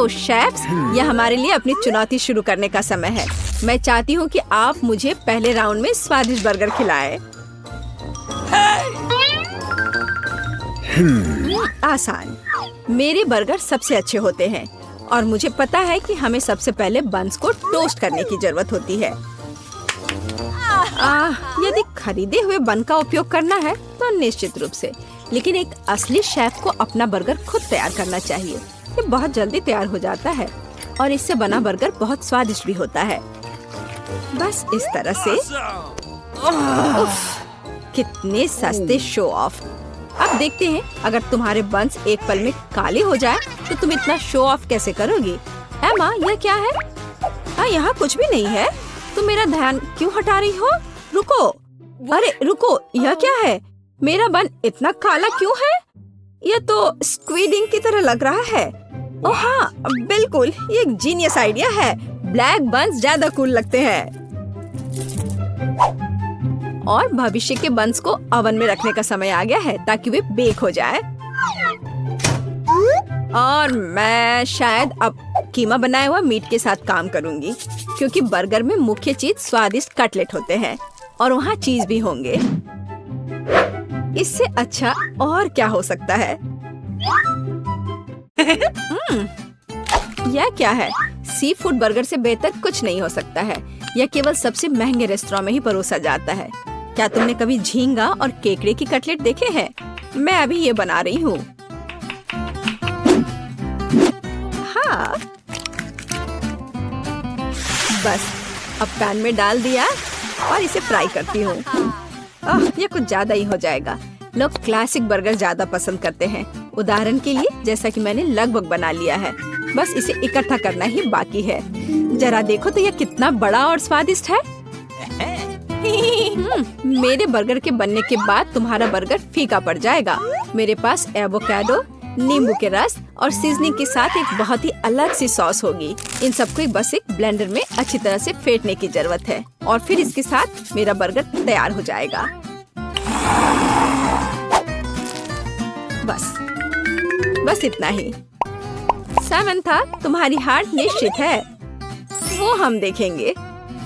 तो शेफ्स, यह हमारे लिए अपनी चुनौती शुरू करने का समय है। मैं चाहती हूँ कि आप मुझे पहले राउंड में स्वादिष्ट बर्गर खिलाएं। आसान। मेरे बर्गर सबसे अच्छे होते हैं और मुझे पता है कि हमें सबसे पहले बन्स को टोस्ट करने की जरूरत होती है। यदि खरीदे हुए बन का उपयोग करना है तो निश्चित रूप से, लेकिन एक असली शेफ को अपना बर्गर खुद तैयार करना चाहिए। ये बहुत जल्दी तैयार हो जाता है और इससे बना बर्गर बहुत स्वादिष्ट भी होता है। बस इस तरह से। उफ, कितने सस्ते शो ऑफ। अब देखते हैं, अगर तुम्हारे बन्स एक पल में काले हो जाए तो तुम इतना शो ऑफ कैसे करोगी। एमा, यह क्या है? यहाँ कुछ भी नहीं है। तुम मेरा ध्यान क्यों हटा रही हो? रुको। अरे रुको, यह क्या है? मेरा बन इतना काला क्यों है? यह तो स्क्विड इंक की तरह लग रहा है। ओह हाँ, बिल्कुल, ये एक जीनियस आइडिया है। ब्लैक बन्स ज्यादा कूल लगते हैं। और भविष्य के बन्स को ओवन में रखने का समय आ गया है ताकि वे बेक हो जाए। और मैं शायद अब कीमा बनाया हुआ मीट के साथ काम करूंगी, क्योंकि बर्गर में मुख्य चीज स्वादिष्ट कटलेट होते हैं और वहाँ चीज भी होंगे। इससे अच्छा और क्या हो सकता है? यह क्या है? सी फूड बर्गर से बेहतर कुछ नहीं हो सकता है। यह केवल सबसे महंगे रेस्टोरेंट में ही परोसा जाता है। क्या तुमने कभी झींगा और केकड़े की कटलेट देखे हैं? मैं अभी ये बना रही हूँ। हाँ, बस अब पैन में डाल दिया और इसे फ्राई करती हूँ। ये कुछ ज्यादा ही हो जाएगा। लोग क्लासिक बर्गर ज्यादा पसंद करते हैं। उदाहरण के लिए, जैसा कि मैंने लगभग बना लिया है, बस इसे इकट्ठा करना ही बाकी है। जरा देखो तो यह कितना बड़ा और स्वादिष्ट है। मेरे बर्गर के बनने के बाद तुम्हारा बर्गर फीका पड़ जाएगा। मेरे पास एवोकाडो, नींबू के रस और सीजनिंग के साथ एक बहुत ही अलग सी सॉस होगी। इन सबको बस एक ब्लेंडर में अच्छी तरह से फेंटने की जरूरत है और फिर इसके साथ मेरा बर्गर तैयार हो जाएगा। बस इतना ही। सामंथा, तुम्हारी हार निश्चित है। वो हम देखेंगे।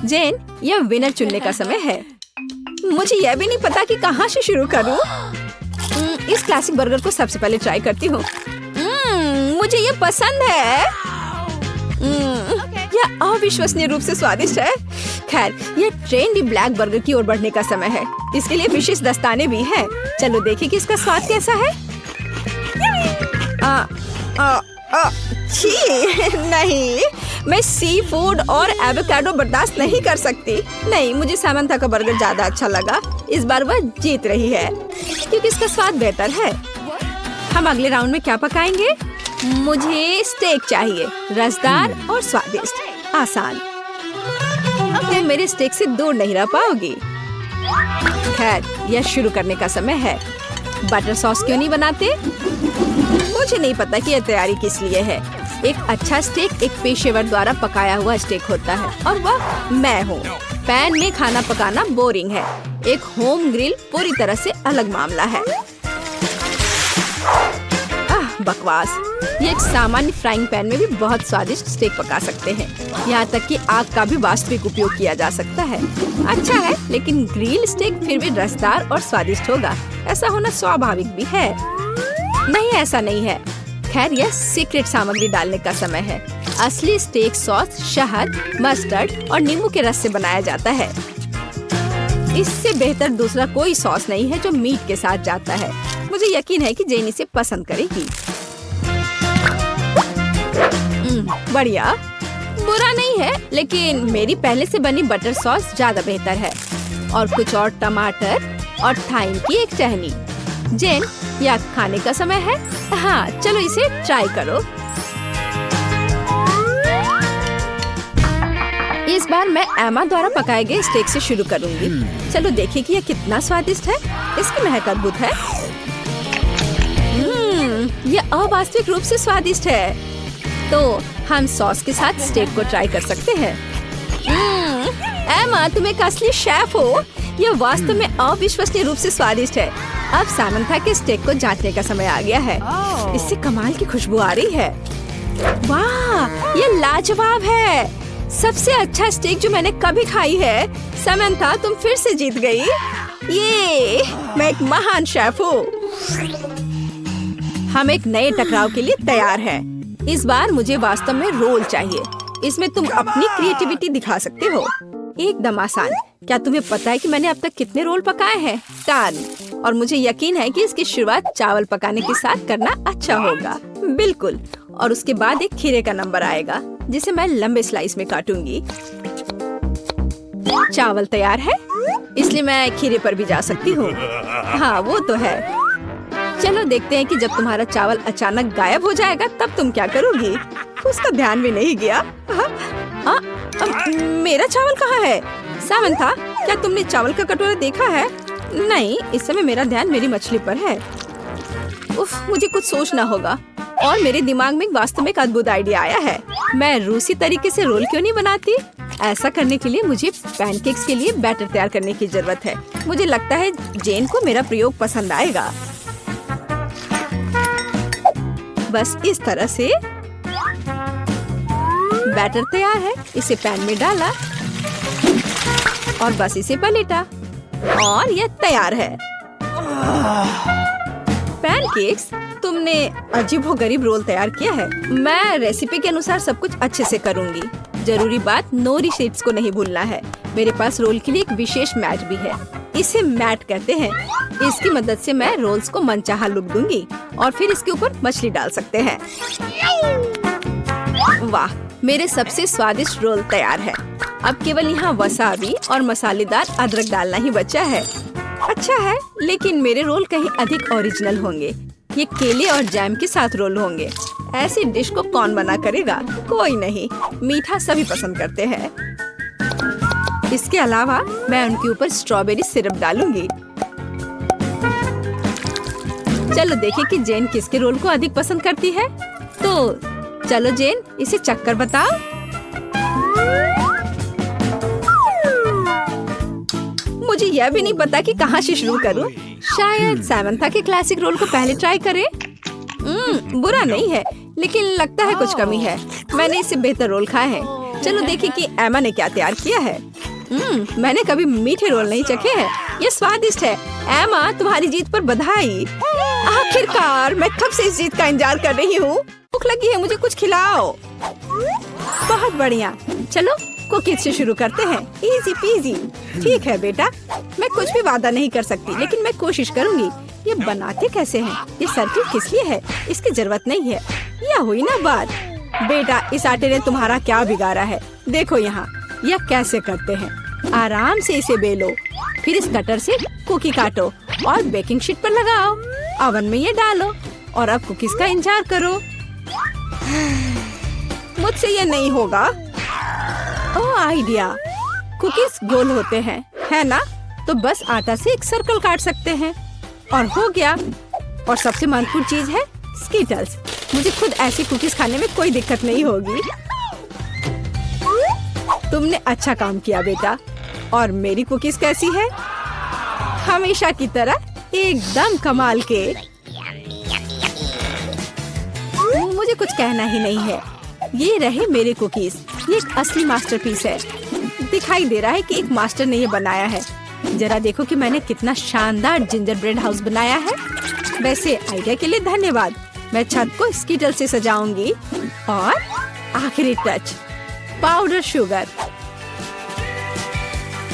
जेन, यह विनर चुनने का समय है। मुझे यह भी नहीं पता कि कहाँ से शुरू करूँ। इस क्लासिक बर्गर को सबसे पहले ट्राई करती हूँ। मुझे ये पसंद है। यह अविश्वसनीय रूप से स्वादिष्ट है। खैर, यह ट्रेंडी ब्लैक बर्गर की ओर बढ़ने का समय है। इसके लिए विशेष दस्ताने भी हैं। चलो देखें कि इसका स्वाद कैसा है। छी, नहीं, मैं सी फूड और एवोकाडो बर्दाश्त नहीं कर सकती। नहीं, मुझे सामंथा का बर्गर ज्यादा अच्छा लगा। इस बार वह जीत रही है क्योंकि इसका स्वाद बेहतर है। हम अगले राउंड में क्या पकाएंगे? मुझे स्टेक चाहिए, रसदार और स्वादिष्ट। आसान। तुम मेरे स्टेक से दूर नहीं रह पाओगी। खैर, यह शुरू करने का समय है। बटर सॉस क्यों नहीं बनाते? मुझे नहीं पता कि यह तैयारी किस लिए है। एक अच्छा स्टेक एक पेशेवर द्वारा पकाया हुआ स्टेक होता है और वह मैं हूँ। पैन में खाना पकाना बोरिंग है। एक होम ग्रिल पूरी तरह से अलग मामला है। बकवास। ये एक सामान्य फ्राइंग पैन में भी बहुत स्वादिष्ट स्टेक पका सकते हैं। यहाँ तक कि आग का भी वास्तविक उपयोग किया जा सकता है। अच्छा है, लेकिन ग्रिल स्टेक फिर भी रसदार और स्वादिष्ट होगा। ऐसा होना स्वाभाविक भी है। नहीं, ऐसा नहीं है। खैर, यह सीक्रेट सामग्री डालने का समय है। असली स्टेक सॉस शहद, मस्टर्ड और नींबू के रस से बनाया जाता है। इससे बेहतर दूसरा कोई सॉस नहीं है जो मीट के साथ जाता है। मुझे यकीन है कि जेन इसे पसंद करेगी। बढ़िया, बुरा नहीं है, लेकिन मेरी पहले से बनी बटर सॉस ज्यादा बेहतर है। और कुछ और टमाटर और थाइम की एक टहनी। जेन, यह खाने का समय है। हाँ, चलो इसे ट्राई करो। इस बार मैं एमा द्वारा पकाए गए स्टेक से शुरू करूंगी। चलो देखिए कि यह कितना स्वादिष्ट है। इसकी महक अद्भुत है। यह अवास्तविक रूप से स्वादिष्ट है। तो हम सॉस के साथ स्टेक को ट्राई कर सकते हैं। एमा, तुम एक असली शेफ हो। यह वास्तव में अविश्वसनीय रूप से स्वादिष्ट है। अब सामंथा के स्टेक को जांचने का समय आ गया है। इससे कमाल की खुशबू आ रही है। वाह, ये लाजवाब है। सबसे अच्छा स्टेक जो मैंने कभी खाई है। समंथा, तुम फिर से जीत गई। ये मैं एक महान शेफ हूँ। हम एक नए टकराव के लिए तैयार हैं। इस बार मुझे वास्तव में रोल चाहिए। इसमें तुम अपनी क्रिएटिविटी दिखा सकते हो। एकदम आसान। क्या तुम्हें पता है कि मैंने अब तक कितने रोल पकाए हैं? 10। और मुझे यकीन है कि इसकी शुरुआत चावल पकाने के साथ करना अच्छा होगा। बिल्कुल। और उसके बाद एक खीरे का नंबर आएगा, जिसे मैं लंबे स्लाइस में काटूंगी। चावल तैयार है, इसलिए मैं खीरे पर भी जा सकती हूँ। हाँ, वो तो है। चलो देखते हैं कि जब तुम्हारा चावल अचानक गायब हो जाएगा तब तुम क्या करोगी। उसका ध्यान भी नहीं गया। मेरा चावल कहाँ है? सामंथा, क्या तुमने चावल का कटोरा देखा है? नहीं, इस समय मेरा ध्यान मेरी मछली पर है। उफ, मुझे कुछ सोचना होगा। और मेरे दिमाग में वास्तव में एक अद्भुत आइडिया आया है। मैं रूसी तरीके से रोल क्यों नहीं बनाती? ऐसा करने के लिए मुझे पैनकेक्स के लिए बैटर तैयार करने की जरूरत है। मुझे लगता है जेन को मेरा प्रयोग पसंद आएगा। बस इस तरह से बैटर तैयार है। इसे पैन में डाला और बस इसे पलटा और यह तैयार है। पैनकेक्स, तुमने अजीबोगरीब रोल तैयार किया है। मैं रेसिपी के अनुसार सब कुछ अच्छे से करूंगी। जरूरी बात, नोरी शीट्स को नहीं भूलना है। मेरे पास रोल के लिए एक विशेष मैट भी है। इसे मैट कहते हैं। इसकी मदद से मैं रोल्स को मनचाहा लुक दूंगी और फिर इसके ऊपर मछली डाल सकते हैं। वाह, मेरे सबसे स्वादिष्ट रोल तैयार है। अब केवल यहाँ वसाबी और मसालेदार अदरक डालना ही बचा है। अच्छा है, लेकिन मेरे रोल कहीं अधिक ओरिजिनल होंगे। ये केले और जैम के साथ रोल होंगे। ऐसी डिश को कौन बना करेगा? कोई नहीं। मीठा सभी पसंद करते हैं। इसके अलावा मैं उनके ऊपर स्ट्रॉबेरी सिरप डालूंगी। चलो देखें कि जेन किसके रोल को अधिक पसंद करती है। तो चलो जेन, इसे चक्कर बताओ। मुझे यह भी नहीं पता कि कहाँ से शुरू करूं। शायद सामंथा के क्लासिक रोल को पहले ट्राई करें। बुरा नहीं है, लेकिन लगता है कुछ कमी है। मैंने इससे बेहतर रोल खाए हैं। चलो देखें कि एमा ने क्या तैयार किया है। मैंने कभी मीठे रोल नहीं चखे हैं। ये स्वादिष्ट है। एमा, तुम्हारी जीत पर बधाई। आखिरकार, मैं कब से इस जीत का इंतजार कर रही हूँ। भूख लगी है, मुझे कुछ खिलाओ। बहुत बढ़िया। चलो कुकीज से शुरू करते हैं। Easy PG. ठीक है बेटा, मैं कुछ भी वादा नहीं कर सकती, लेकिन मैं कोशिश करूंगी। ये बनाते कैसे हैं? ये सर्किल किस लिए है? इसकी जरूरत नहीं है। यह हुई ना बात। बेटा, इस आटे ने तुम्हारा क्या बिगाड़ा है? देखो यहाँ, यह कैसे करते हैं। आराम से इसे बेलो, फिर इस कटर से कुकी काटो और बेकिंग शीट पर लगाओ। ओवन में ये डालो और अब कुकीज का इंतजार करो। मुझसे ये नहीं होगा। ओह, आइडिया। कुकीज गोल होते हैं, है ना? तो बस आटा से एक सर्कल काट सकते हैं और हो गया। और सबसे महत्वपूर्ण चीज है स्कीटल्स। मुझे खुद ऐसी कुकीज खाने में कोई दिक्कत नहीं होगी। तुमने अच्छा काम किया बेटा। और मेरी कुकीज कैसी है? हमेशा की तरह एकदम कमाल के। मुझे कुछ कहना ही नहीं है। ये रहे मेरे कुकीज। ये एक असली मास्टरपीस है। दिखाई दे रहा है कि एक मास्टर ने ये बनाया है। जरा देखो कि मैंने कितना शानदार जिंजर ब्रेड हाउस बनाया है। वैसे आइडिया के लिए धन्यवाद। मैं छत को स्कीटल से सजाऊंगी। और आखिरी टच, पाउडर शुगर।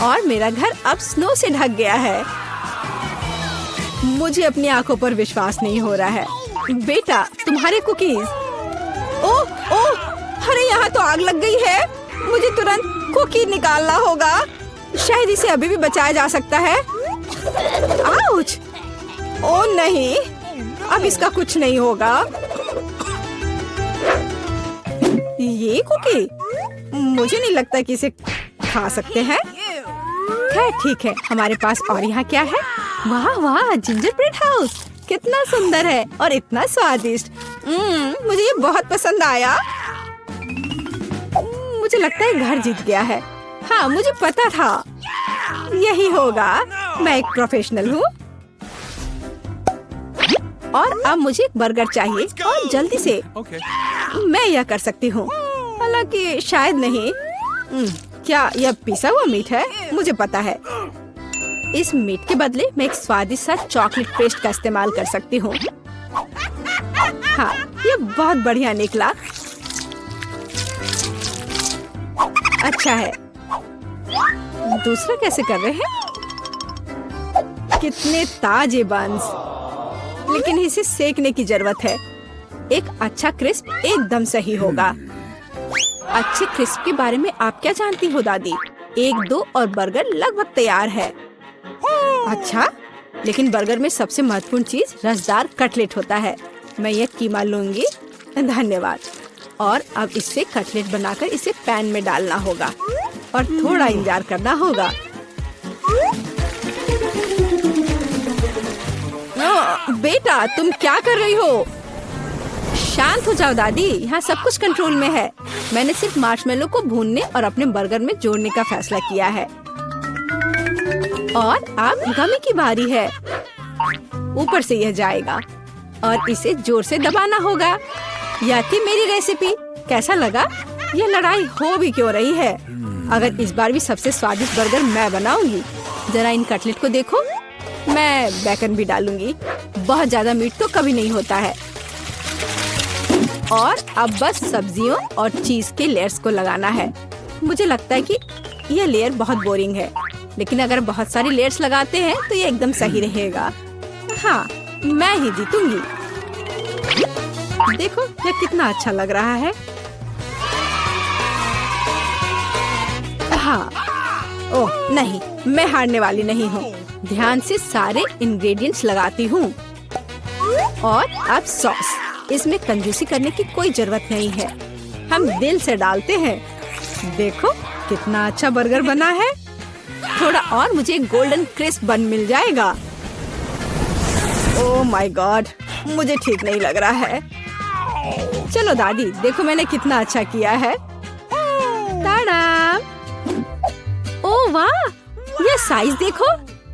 और मेरा घर अब स्नो से ढक गया है। मुझे अपनी आंखों पर विश्वास नहीं हो रहा है। बेटा, तुम्हारे कुकीज। ओह ओह, अरे यहाँ तो आग लग गई है। मुझे तुरंत कुकी निकालना होगा। शायद इसे अभी भी बचाया जा सकता है। आउच! ओह नहीं, अब इसका कुछ नहीं होगा। ये कुकी, मुझे नहीं लगता कि इसे खा सकते हैं। खैर ठीक है, हमारे पास और यहाँ क्या है? वाह वाह, जिंजर ब्रेड हाउस कितना सुंदर है और इतना स्वादिष्ट। मुझे ये बहुत पसंद आया। मुझे लगता है घर जीत गया है। हाँ, मुझे पता था यही होगा। मैं एक प्रोफेशनल हूँ। और अब मुझे एक बर्गर चाहिए और जल्दी से। मैं यह कर सकती हूँ, हालांकि शायद नहीं। क्या यह पिसा हुआ मीट है? मुझे पता है। इस मीट के बदले मैं एक स्वादिष्ट सा चॉकलेट पेस्ट का इस्तेमाल कर सकती हूँ। हाँ, ये बहुत बढ़िया निकला। अच्छा है। दूसरा कैसे कर रहे हैं? कितने ताजे बंस, लेकिन इसे सेकने की जरूरत है। एक अच्छा क्रिस्प एकदम सही होगा। अच्छे क्रिस्प के बारे में आप क्या जानती हो दादी? 1-2 और बर्गर लगभग तैयार है। अच्छा, लेकिन बर्गर में सबसे महत्वपूर्ण चीज रसदार कटलेट होता है। मैं यह कीमा लूंगी। धन्यवाद। और अब इससे कटलेट बनाकर इसे पैन में डालना होगा और थोड़ा इंतजार करना होगा। बेटा, तुम क्या कर रही हो? शांत हो जाओ दादी, यहाँ सब कुछ कंट्रोल में है। मैंने सिर्फ मार्शमेलो को भूनने और अपने बर्गर में जोड़ने का फैसला किया है। और अब गमी की बारी है। ऊपर से यह जाएगा और इसे जोर से दबाना होगा। यह थी मेरी रेसिपी। कैसा लगा? यह लड़ाई हो भी क्यों रही है? अगर इस बार भी सबसे स्वादिष्ट बर्गर मैं बनाऊंगी। जरा इन कटलेट को देखो। मैं बेकन भी डालूंगी। बहुत ज्यादा मीट तो कभी नहीं होता है। और अब बस सब्जियों और चीज के लेयर्स को लगाना है। मुझे लगता है कि यह लेयर बहुत बोरिंग है, लेकिन अगर बहुत सारी लेयर्स लगाते हैं तो ये एकदम सही रहेगा। हाँ, मैं ही जीतूंगी। देखो यह कितना अच्छा लग रहा है। हाँ, ओह नहीं, मैं हारने वाली नहीं हूँ। ध्यान से सारे इंग्रेडिएंट्स लगाती हूँ। और अब सॉस। इसमें कंजूसी करने की कोई जरूरत नहीं है। हम दिल से डालते हैं। देखो कितना अच्छा बर्गर बना है। थोड़ा और मुझे गोल्डन क्रिस्प बन मिल जाएगा। ओह माय गॉड, मुझे ठीक नहीं लग रहा है। चलो दादी, देखो मैंने कितना अच्छा किया है। ताड़ा! ओह वाह, ये साइज देखो।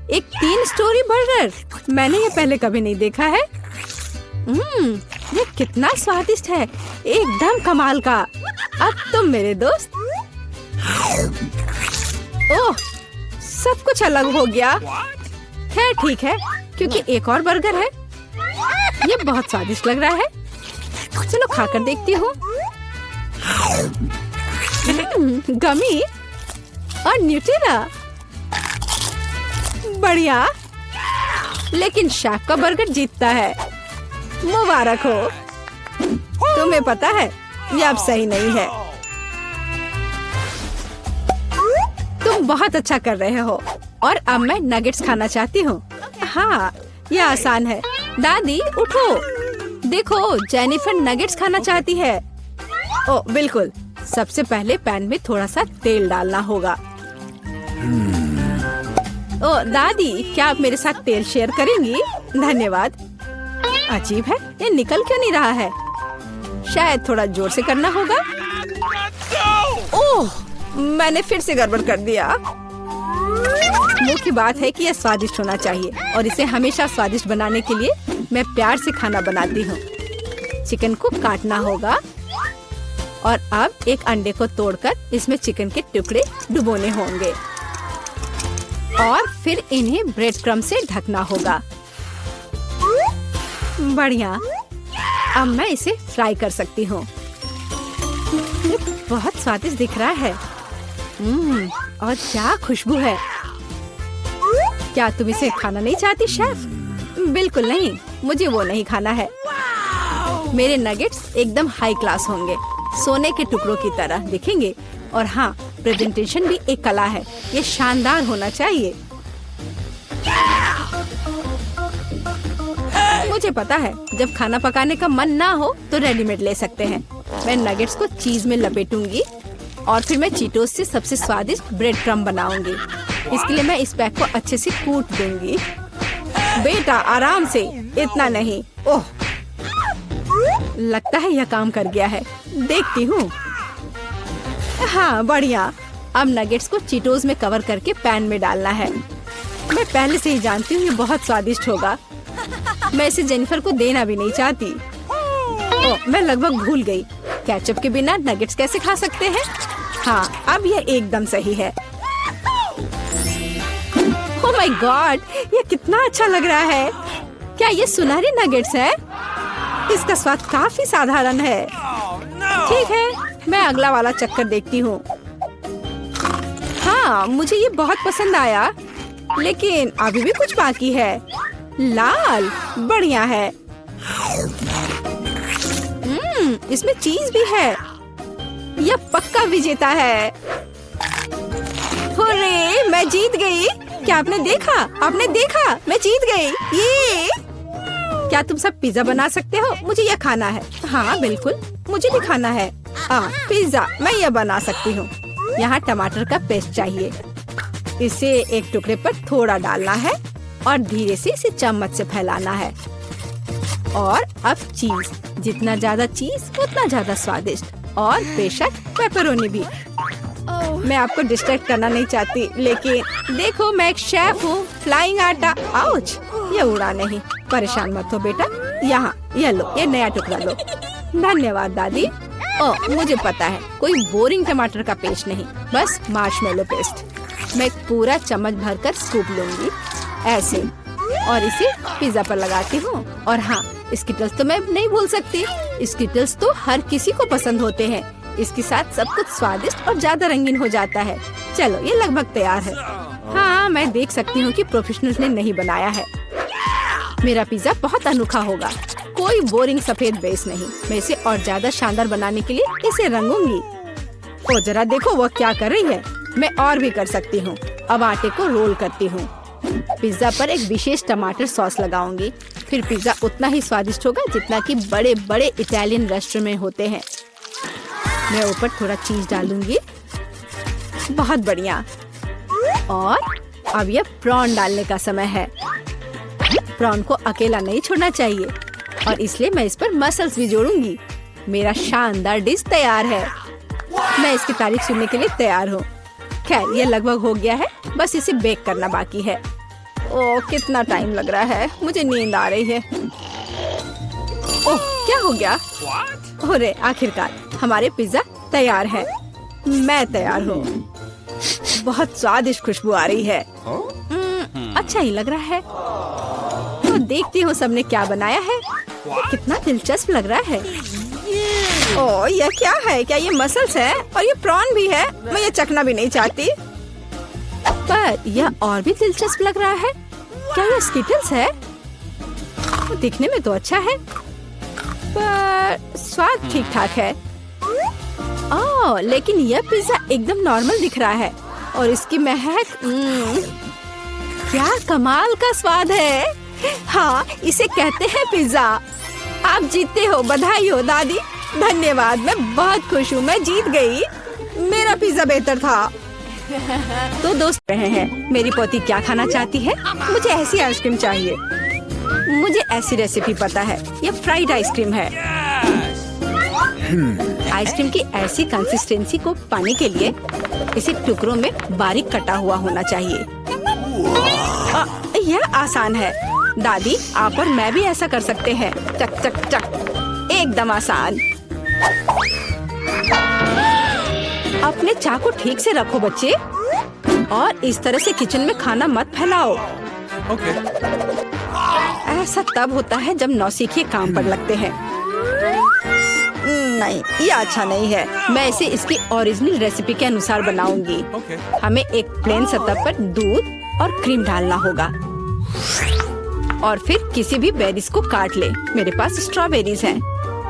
एक 3 स्टोरी बर्गर। मैंने ये पहले कभी नहीं देखा है। ये कितना स्वादिष्ट है, एकदम कमाल का। अब तुम मेरे दोस्त। ओह, सब कुछ अलग हो गया। खैर ठीक है, क्योंकि एक और बर्गर है। ये बहुत स्वादिष्ट लग रहा है। चलो खाकर देखती हूँ। गमी और न्यूटेला, बढ़िया। लेकिन शेफ का बर्गर जीतता है। मुबारक हो। तुम्हें पता है ये अब सही नहीं है। तुम बहुत अच्छा कर रहे हो। और अब मैं नगेट्स खाना चाहती हूँ। हाँ, ये आसान है। दादी उठो, देखो जेनिफर नगेट्स खाना चाहती है। ओ बिल्कुल। सबसे पहले पैन में थोड़ा सा तेल डालना होगा। ओ दादी, क्या आप मेरे साथ तेल शेयर करेंगी? धन्यवाद। अजीब है, ये निकल क्यों नहीं रहा है? शायद थोड़ा जोर से करना होगा। ओह, मैंने फिर से गड़बड़ कर दिया। मुख्य बात है कि यह स्वादिष्ट होना चाहिए और इसे हमेशा स्वादिष्ट बनाने के लिए मैं प्यार से खाना बनाती हूँ। चिकन को काटना होगा और अब एक अंडे को तोड़कर इसमें चिकन के टुकड़े डुबोने होंगे और फिर इन्हें ब्रेड क्रम्ब से ढकना होगा। बढ़िया। अब मैं इसे फ्राई कर सकती हूँ। ये बहुत स्वादिष्ट दिख रहा है। और क्या खुशबू है। क्या तुम इसे खाना नहीं चाहती शेफ? बिल्कुल नहीं, मुझे वो नहीं खाना है। मेरे नगेट्स एकदम हाई क्लास होंगे, सोने के टुकड़ों की तरह दिखेंगे। और हाँ, प्रेजेंटेशन भी एक कला है। ये शानदार होना चाहिए। मुझे पता है, जब खाना पकाने का मन ना हो तो रेडीमेड ले सकते हैं। मैं नगेट्स को चीज में लपेटूंगी और फिर मैं चीटोस से सबसे स्वादिष्ट ब्रेड क्रम्ब बनाऊंगी। इसके लिए मैं इस पैक को अच्छे से कूट दूंगी। बेटा आराम से, इतना नहीं। ओह, लगता है यह काम कर गया है। देखती हूँ। हाँ बढ़िया। अब नगेट्स को चीटोस में कवर करके पैन में डालना है। मैं पहले से ही जानती हूँ ये बहुत स्वादिष्ट होगा। मैं इसे जेनिफर को देना भी नहीं चाहती। ओह, मैं लगभग भूल गई। केचप के बिना नगेट्स कैसे खा सकते हैं? हाँ, अब ये एकदम सही है। ओह माय गॉड, ये कितना अच्छा लग रहा है। क्या ये सुनहरी नगेट्स है? इसका स्वाद काफी साधारण है। ठीक है, मैं अगला वाला चक्कर देखती हूँ। हाँ, मुझे ये बहुत पसंद आया, लेकिन अभी भी कुछ बाकी है। लाल, बढ़िया है। इसमें चीज भी है। यह पक्का विजेता है। हुर्रे, मैं जीत गई। क्या आपने देखा? आपने देखा? मैं जीत गई। ये क्या तुम सब पिज्जा बना सकते हो? मुझे यह खाना है। हाँ बिल्कुल, मुझे भी खाना है। पिज्जा मैं यह बना सकती हूँ। यहाँ टमाटर का पेस्ट चाहिए। इसे एक टुकड़े पर थोड़ा डालना है और धीरे से इसे चम्मच से फैलाना है। और अब चीज, जितना ज्यादा चीज उतना ज्यादा स्वादिष्ट, और बेशक पेपरोनी भी। मैं आपको डिस्ट्रैक्ट करना नहीं चाहती, लेकिन देखो मैं एक शेफ हूँ। फ्लाइंग आटा, आउच, ये उड़ा नहीं। परेशान मत हो बेटा। यहाँ ये लो, ये नया टुकड़ा लो। धन्यवाद दादी। ओह, मुझे पता है, कोई बोरिंग टमाटर का पेस्ट नहीं, बस मार्शमेलो पेस्ट। मैं पूरा चम्मच भरकर स्कूप लूंगी ऐसे, और इसे पिज्जा पर लगाती हूँ। और हाँ, स्किटल्स तो मैं नहीं भूल सकती। स्किटल्स तो हर किसी को पसंद होते हैं। इसके साथ सब कुछ स्वादिष्ट और ज्यादा रंगीन हो जाता है। चलो, ये लगभग तैयार है। हाँ, मैं देख सकती हूँ कि प्रोफेशनल्स ने नहीं बनाया है। मेरा पिज्जा बहुत अनोखा होगा। कोई बोरिंग सफेद बेस नहीं। मैं इसे और ज्यादा शानदार बनाने के लिए इसे रंगूंगी। ओ जरा देखो वो क्या कर रही है। मैं और भी कर सकती हूँ। अब आटे को रोल करती हूँ। पिज्जा पर एक विशेष टमाटर सॉस लगाऊंगी। फिर पिज्जा उतना ही स्वादिष्ट होगा जितना कि बड़े बड़े इटालियन रेस्टोरेंट में होते हैं। मैं ऊपर थोड़ा चीज डालूंगी। बहुत बढ़िया। और अब यह प्रॉन डालने का समय है। प्रॉन को अकेला नहीं छोड़ना चाहिए, और इसलिए मैं इस पर मसल्स भी जोड़ूंगी। मेरा शानदार डिश तैयार है। मैं इसकी तारीफ सुनने के लिए तैयार हूँ। खैर, ये लगभग हो गया है, बस इसे बेक करना बाकी है। ओह, कितना टाइम लग रहा है। मुझे नींद आ रही है। ओह, क्या हो गया? अरे आखिरकार हमारे पिज्जा तैयार है। मैं तैयार हूँ। बहुत स्वादिष्ट खुशबू आ रही है। अच्छा ही लग रहा है। तो देखती हूँ सबने क्या बनाया है। कितना दिलचस्प लग रहा है। ओह, यह क्या है? क्या ये मसल्स है? और ये प्रॉन भी है? मैं ये चखना भी नहीं चाहती। पर यह और भी दिलचस्प लग रहा है। क्या ये स्किटल्स है? दिखने में तो अच्छा है, पर स्वाद ठीक ठाक है। ओह, लेकिन यह पिज्जा एकदम नॉर्मल दिख रहा है, और इसकी महक, क्या कमाल का स्वाद है। हाँ, इसे कहते हैं पिज्जा। आप जीतते हो। बधाई हो दादी। धन्यवाद, मैं बहुत खुश हूँ। मैं जीत गई। मेरा पिज्जा बेहतर था। तो दोस्त रहे हैं, मेरी पोती क्या खाना चाहती है? मुझे ऐसी आइसक्रीम चाहिए। मुझे ऐसी रेसिपी पता है। ये फ्राइड आइसक्रीम है। आइसक्रीम की ऐसी कंसिस्टेंसी को पाने के लिए इसे टुकड़ों में बारीक कटा हुआ होना चाहिए। यह आसान है दादी। आप और मैं भी ऐसा कर सकते हैं। चक चक चक, एकदम आसान। अपने चाकू ठीक से रखो बच्चे, और इस तरह से किचन में खाना मत फैलाओ। ऐसा तब होता है जब नौसिखिए काम पर लगते हैं। नहीं, ये अच्छा नहीं है। मैं इसे इसकी ओरिजिनल रेसिपी के अनुसार बनाऊंगी। हमें एक प्लेन सतह पर दूध और क्रीम डालना होगा, और फिर किसी भी बेरीज को काट ले। मेरे पास स्ट्रॉबेरीज हैं,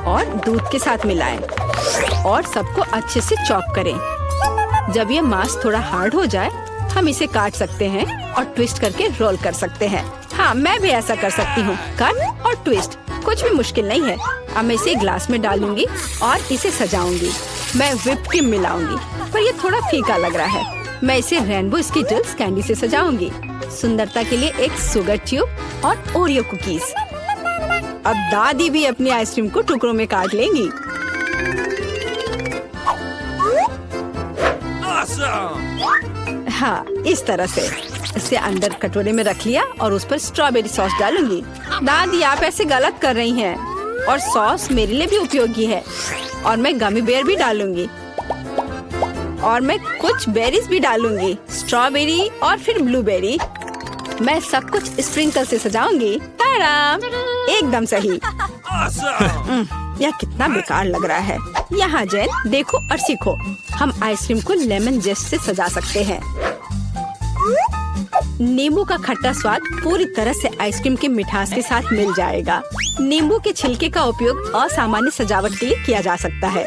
और दूध के साथ मिलाएं, और सबको अच्छे से चॉप करें। जब ये मांस थोड़ा हार्ड हो जाए, हम इसे काट सकते हैं और ट्विस्ट करके रोल कर सकते हैं। हाँ, मैं भी ऐसा कर सकती हूँ। कट और ट्विस्ट कुछ भी मुश्किल नहीं है। अब मैं इसे ग्लास में डालूंगी और इसे सजाऊंगी। मैं व्हिप क्रीम मिलाऊंगी, पर ये थोड़ा फीका लग रहा है। मैं इसे रेनबो स्किटल्स कैंडी से सजाऊंगी। सुंदरता के लिए एक शुगर ट्यूब और ओरियो कुकीज। अब दादी भी अपनी आइसक्रीम को टुकड़ों में काट लेंगी। हाँ, इस तरह से इसे अंदर कटोरे में रख लिया, और उस पर स्ट्रॉबेरी सॉस डालूंगी। दादी, आप ऐसे गलत कर रही हैं, और सॉस मेरे लिए भी उपयोगी है। और मैं गमी बेयर भी डालूंगी और मैं कुछ बेरीज भी डालूंगी, स्ट्रॉबेरी और फिर ब्लूबेरी। मैं सब कुछ स्प्रिंकल से सजाऊंगी। ताराम! एकदम सही। यह कितना बेकार लग रहा है। यहाँ जेन देखो और सीखो। हम आइसक्रीम को लेमन जेस्ट से सजा सकते हैं। नींबू का खट्टा स्वाद पूरी तरह से आइसक्रीम की मिठास के साथ मिल जाएगा। नींबू के छिलके का उपयोग असामान्य सजावट के लिए किया जा सकता है।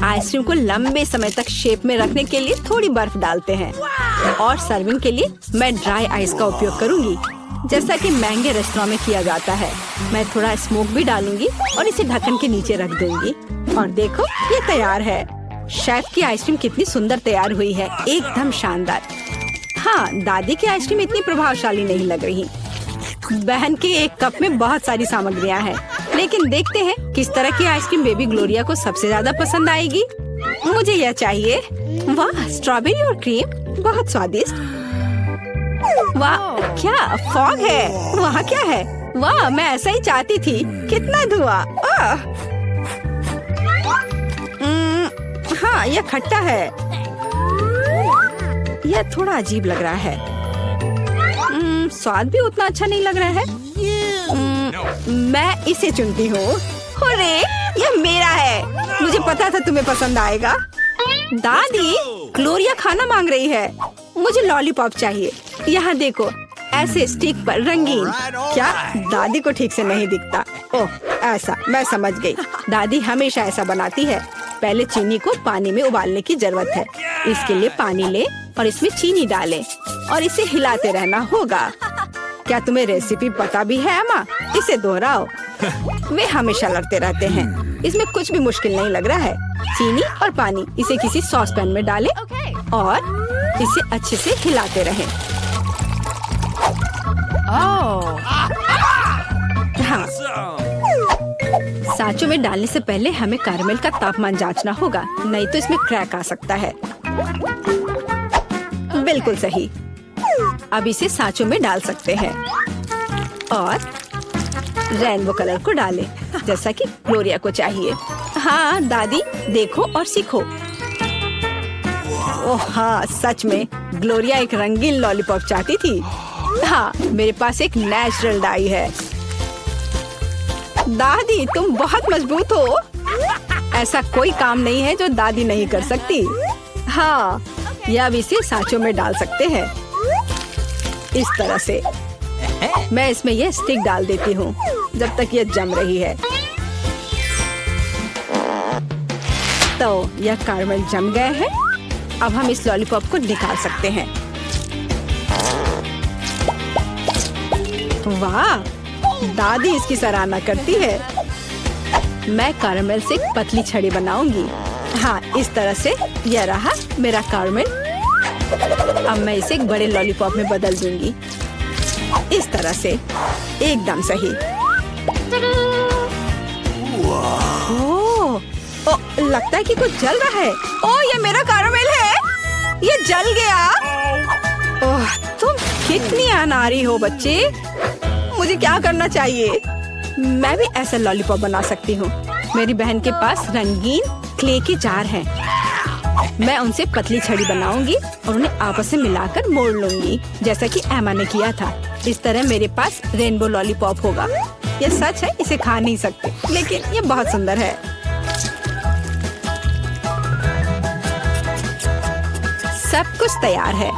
आइसक्रीम को लंबे समय तक शेप में रखने के लिए थोड़ी बर्फ डालते हैं और सर्विंग के लिए मैं ड्राई आइस का उपयोग करूंगी, जैसा कि महंगे रेस्टोरेंट में किया जाता है। मैं थोड़ा स्मोक भी डालूंगी और इसे ढक्कन के नीचे रख दूंगी। और देखो, ये तैयार है। शेफ की आइसक्रीम कितनी सुंदर तैयार हुई है, एकदम शानदार। हाँ, दादी की आइसक्रीम इतनी प्रभावशाली नहीं लग रही। बहन के एक कप में बहुत सारी सामग्रियां हैं, लेकिन देखते हैं किस तरह की आइसक्रीम बेबी ग्लोरिया को सबसे ज्यादा पसंद आएगी। मुझे यह चाहिए। वाह, स्ट्रॉबेरी और क्रीम, बहुत स्वादिष्ट। वाह, क्या फॉग है? वहाँ क्या है? वाह, मैं ऐसा ही चाहती थी। कितना धुआं! हाँ, यह खट्टा है। यह थोड़ा अजीब लग रहा है। स्वाद भी उतना अच्छा नहीं लग रहा है। मैं इसे चुनती हूँ। अरे, यह मेरा है। मुझे पता था तुम्हें पसंद आएगा। दादी, ग्लोरिया खाना मांग रही है। मुझे लॉलीपॉप चाहिए। यहाँ देखो, ऐसे स्टिक पर रंगीन। क्या दादी को ठीक से नहीं दिखता? ओह, ऐसा, मैं समझ गई। दादी हमेशा ऐसा बनाती है। पहले चीनी को पानी में उबालने की जरूरत है। इसके लिए पानी ले और इसमें चीनी डालें और इसे हिलाते रहना होगा। क्या तुम्हें रेसिपी पता भी है अम्मा? इसे दोहराओ। वे हमेशा लड़ते रहते हैं। इसमें कुछ भी मुश्किल नहीं लग रहा है। चीनी और पानी, इसे किसी सॉस पैन में डालें और इसे अच्छे से हिलाते रहें। हाँ, सांचों में डालने से पहले हमें कैरमेल का तापमान जांचना होगा, नहीं तो इसमें क्रैक आ सकता है। बिल्कुल सही। अब इसे सांचों में डाल सकते हैं और रेनबो कलर को डालें, जैसा कि ग्लोरिया को चाहिए। हाँ दादी, देखो और सीखो। ओह हाँ, सच में ग्लोरिया एक रंगीन लॉलीपॉप चाहती थी। हाँ, मेरे पास एक नेचुरल डाई है। दादी, तुम बहुत मजबूत हो। ऐसा कोई काम नहीं है जो दादी नहीं कर सकती। हाँ, या अब इसे सांचों में डाल सकते हैं इस तरह से। मैं इसमें यह स्टिक डाल देती हूँ जब तक यह जम रही है। तो यह कैरमेल जम गए हैं। अब हम इस लॉलीपॉप को निकाल सकते हैं। वाह, दादी इसकी सराहना करती है। मैं कैरमेल से एक पतली छड़ी बनाऊंगी। हाँ, इस तरह से। यह रहा मेरा कैरमेल। अब मैं इसे एक बड़े लॉलीपॉप में बदल दूंगी, इस तरह से। एकदम सही। ओह, लगता है कि कुछ जल रहा है। ओह, ये मेरा कैरमेल है। ये जल गया। ओह, तुम कितनी अनाड़ी हो बच्चे। मुझे क्या करना चाहिए? मैं भी ऐसा लॉलीपॉप बना सकती हूँ। मेरी बहन के पास रंगीन क्ले के जार हैं। मैं उनसे पतली छड़ी बनाऊंगी और उन्हें आपस में मिलाकर मोड़ लूंगी, जैसा कि एमा ने किया था। इस तरह मेरे पास रेनबो लॉलीपॉप होगा। यह सच है, इसे खा नहीं सकते, लेकिन ये बहुत सुंदर है। सब कुछ तैयार है।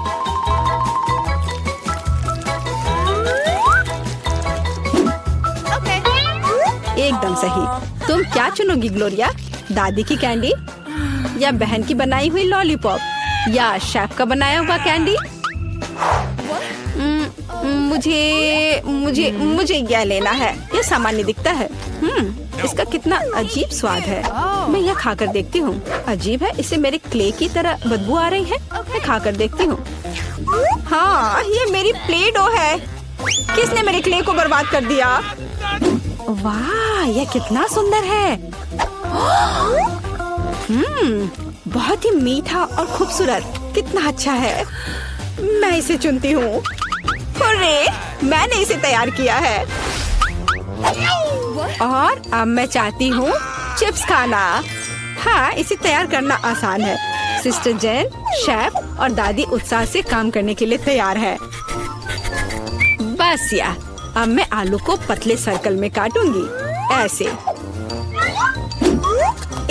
एकदम सही। तुम क्या चुनोगी ग्लोरिया? दादी की कैंडी या बहन की बनाई हुई लॉलीपॉप या शेफ का बनाया हुआ कैंडी? मुझे मुझे मुझे यह लेना है। यह सामान्य दिखता है। इसका कितना अजीब स्वाद है। मैं यह खाकर देखती हूँ। अजीब है, इसे मेरे क्ले की तरह बदबू आ रही है। मैं खाकर देखती हूँ। हाँ, ये मेरी प्ले डो है। किसने मेरे क्ले को बर्बाद कर दिया? वाह, यह कितना सुंदर है। बहुत ही मीठा और खूबसूरत। कितना अच्छा है। मैं इसे चुनती हूँ। अरे, मैंने इसे तैयार किया है। और अब मैं चाहती हूँ चिप्स खाना। हाँ, इसे तैयार करना आसान है। सिस्टर जेन, शेफ और दादी उत्साह से काम करने के लिए तैयार है। बस या, अब मैं आलू को पतले सर्कल में काटूंगी, ऐसे,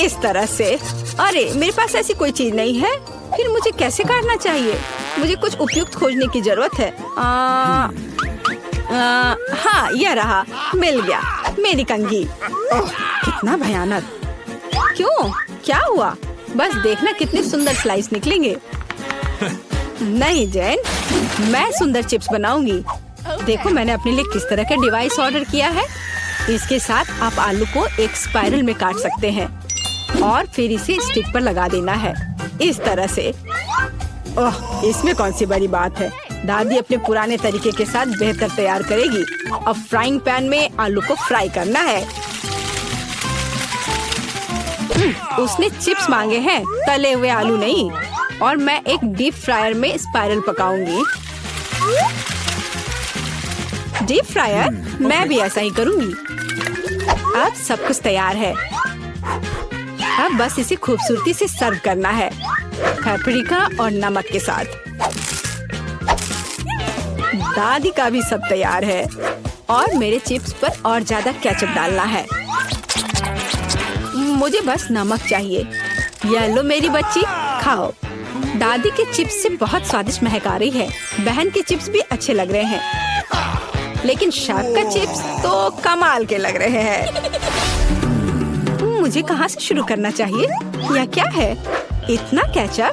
इस तरह से। अरे मेरे पास ऐसी कोई चीज नहीं है, फिर मुझे कैसे काटना चाहिए? मुझे कुछ उपयुक्त खोजने की जरूरत है। हाँ, यह रहा, मिल गया, मेरी कंघी। ओह, कितना भयानक! क्यों? क्या हुआ? बस देखना कितने सुंदर स्लाइस निकलेंगे। नहीं जेन, मैं सुंदर चिप्स बनाऊंगी। देखो मैंने अपने लिए किस तरह का डिवाइस ऑर्डर किया है। इसके साथ आप आलू को एक स्पाइरल में काट सकते हैं और फिर इसे स्टिक पर लगा देना है, इस तरह से। ओह, इसमें कौन सी बड़ी बात है। दादी अपने पुराने तरीके के साथ बेहतर तैयार करेगी। अब फ्राइंग पैन में आलू को फ्राई करना है। उसने चिप्स मांगे हैं, तले हुए आलू नहीं। और मैं एक डीप फ्रायर में स्पाइरल पकाऊंगी। Deep fryer? मैं भी ऐसा ही करूंगी। अब सब कुछ तैयार है। अब बस इसे खूबसूरती से सर्व करना है, पेपरिका और नमक के साथ। दादी का भी सब तैयार है और मेरे चिप्स पर और ज्यादा केचप डालना है। मुझे बस नमक चाहिए। ये लो मेरी बच्ची, खाओ। दादी के चिप्स से बहुत स्वादिष्ट महक आ रही है। बहन के चिप्स भी अच्छे लग रहे हैं, लेकिन शेफ का चिप्स तो कमाल के लग रहे हैं। मुझे कहाँ से शुरू करना चाहिए? यह क्या है? इतना केचप?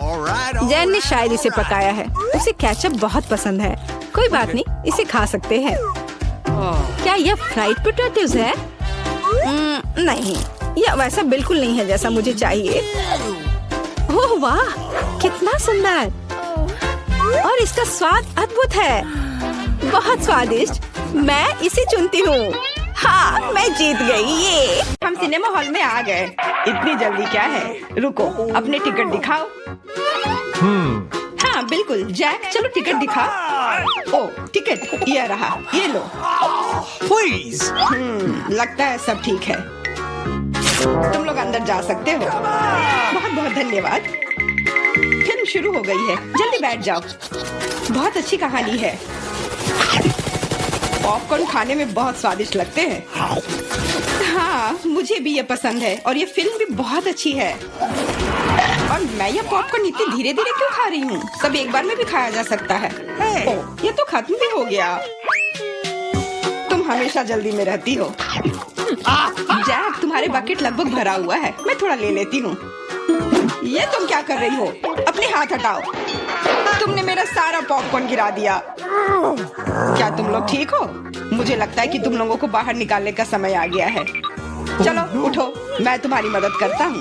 जैन ने शायद इसे पकाया है। उसे केचप बहुत पसंद है। कोई बात नहीं, इसे खा सकते हैं। क्या यह फ्राइड पोटैटोज है? नहीं, यह वैसा बिल्कुल नहीं है जैसा मुझे चाहिए। ओह वाह, कितना सुंदर! और इसका स्वाद अद्भुत है, बहुत स्वादिष्ट। मैं इसे चुनती हूँ। हाँ, मैं जीत गई। ये हम सिनेमा हॉल में आ गए। इतनी जल्दी क्या है? रुको, अपने टिकट दिखाओ। हाँ बिल्कुल, जैक चलो टिकट दिखाओ। ओ टिकट, ये रहा, ये लो। Please. लगता है सब ठीक है। तुम लोग अंदर जा सकते हो। बहुत बहुत धन्यवाद। फिल्म शुरू हो गई है, जल्दी बैठ जाओ। बहुत अच्छी कहानी है। पॉपकॉर्न खाने में बहुत स्वादिष्ट लगते हैं। हाँ, मुझे भी ये पसंद है और ये फिल्म भी बहुत अच्छी है। और मैं ये पॉपकॉर्न इतनी धीरे धीरे क्यों खा रही हूँ? सब एक बार में भी खाया जा सकता है। ओह, ये तो खत्म भी हो गया। तुम हमेशा जल्दी में रहती हो। जैक, तुम्हारे बकेट लगभग भरा हुआ है, मैं थोड़ा ले लेती हूँ। ये तुम क्या कर रही हो? अपने हाथ हटाओ। तुमने मेरा सारा पॉपकॉर्न गिरा दिया। क्या तुम लोग ठीक हो? मुझे लगता है कि तुम लोगों को बाहर निकालने का समय आ गया है। चलो उठो, मैं तुम्हारी मदद करता हूँ।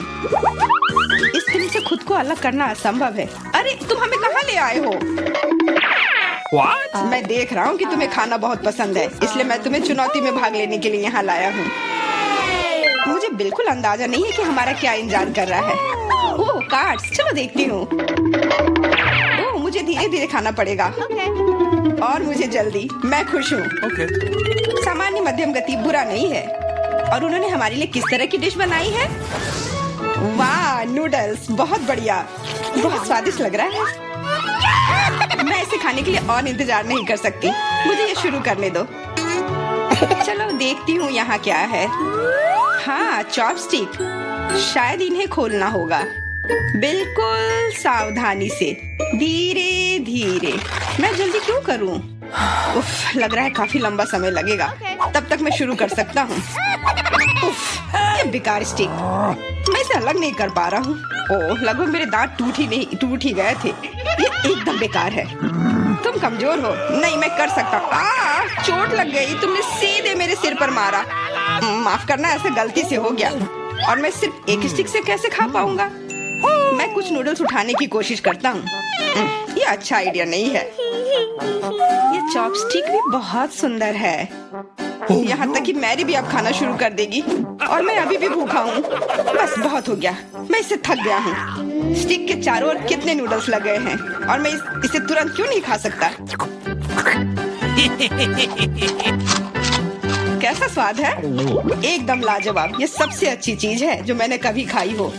इस फिल्म से खुद को अलग करना असंभव है। अरे तुम हमें कहाँ ले आए हो? What? मैं देख रहा हूँ कि तुम्हें खाना बहुत पसंद है, इसलिए मैं तुम्हें चुनौती में भाग लेने के लिए यहाँ लाया हूँ। मुझे बिल्कुल अंदाजा नहीं है कि हमारा क्या इंतजार कर रहा है। ओह कार्ड्स, चलो देखती हूँ। ओह, मुझे धीरे धीरे खाना पड़ेगा। और मुझे जल्दी। मैं खुश हूँ। Okay. सामान्य मध्यम गति बुरा नहीं है। और उन्होंने हमारे लिए किस तरह की डिश बनाई है? वाह, नूडल्स, बहुत बढ़िया, बहुत स्वादिष्ट लग रहा है। मैं इसे खाने के लिए और इंतजार नहीं कर सकती। मुझे ये शुरू करने दो। चलो देखती हूँ यहाँ क्या है। हाँ, चॉपस्टिक। शायद इन्हें खोलना होगा। बिल्कुल सावधानी से, धीरे धीरे। मैं जल्दी क्यों करूँ? उफ, लग रहा है काफी लंबा समय लगेगा। तब तक मैं शुरू कर सकता हूँ। उफ, ये बेकार स्टिक, मैं इसे अलग नहीं कर पा रहा हूँ। ओह, लगभग मेरे दांत टूट ही गए थे। ये एकदम बेकार है। तुम कमजोर हो। नहीं, मैं कर सकता हूँ। चोट लग गई, तुमने सीधे मेरे सिर पर मारा। माफ करना, ऐसे गलती से हो गया। और मैं सिर्फ एक स्टिक से कैसे खा पाऊंगा? मैं कुछ नूडल्स उठाने की कोशिश करता हूँ। ये अच्छा आइडिया नहीं है। ये चॉपस्टिक भी बहुत सुंदर है। यहाँ तक कि मैरी भी अब खाना शुरू कर देगी और मैं अभी भी भूखा हूँ। बस बहुत हो गया, मैं इससे थक गया हूँ। स्टिक के चारों ओर कितने नूडल्स लगे हैं और मैं इसे तुरंत क्यों नहीं खा सकता? कैसा स्वाद है? एकदम लाजवाब। ये सबसे अच्छी चीज है जो मैंने कभी खाई हो।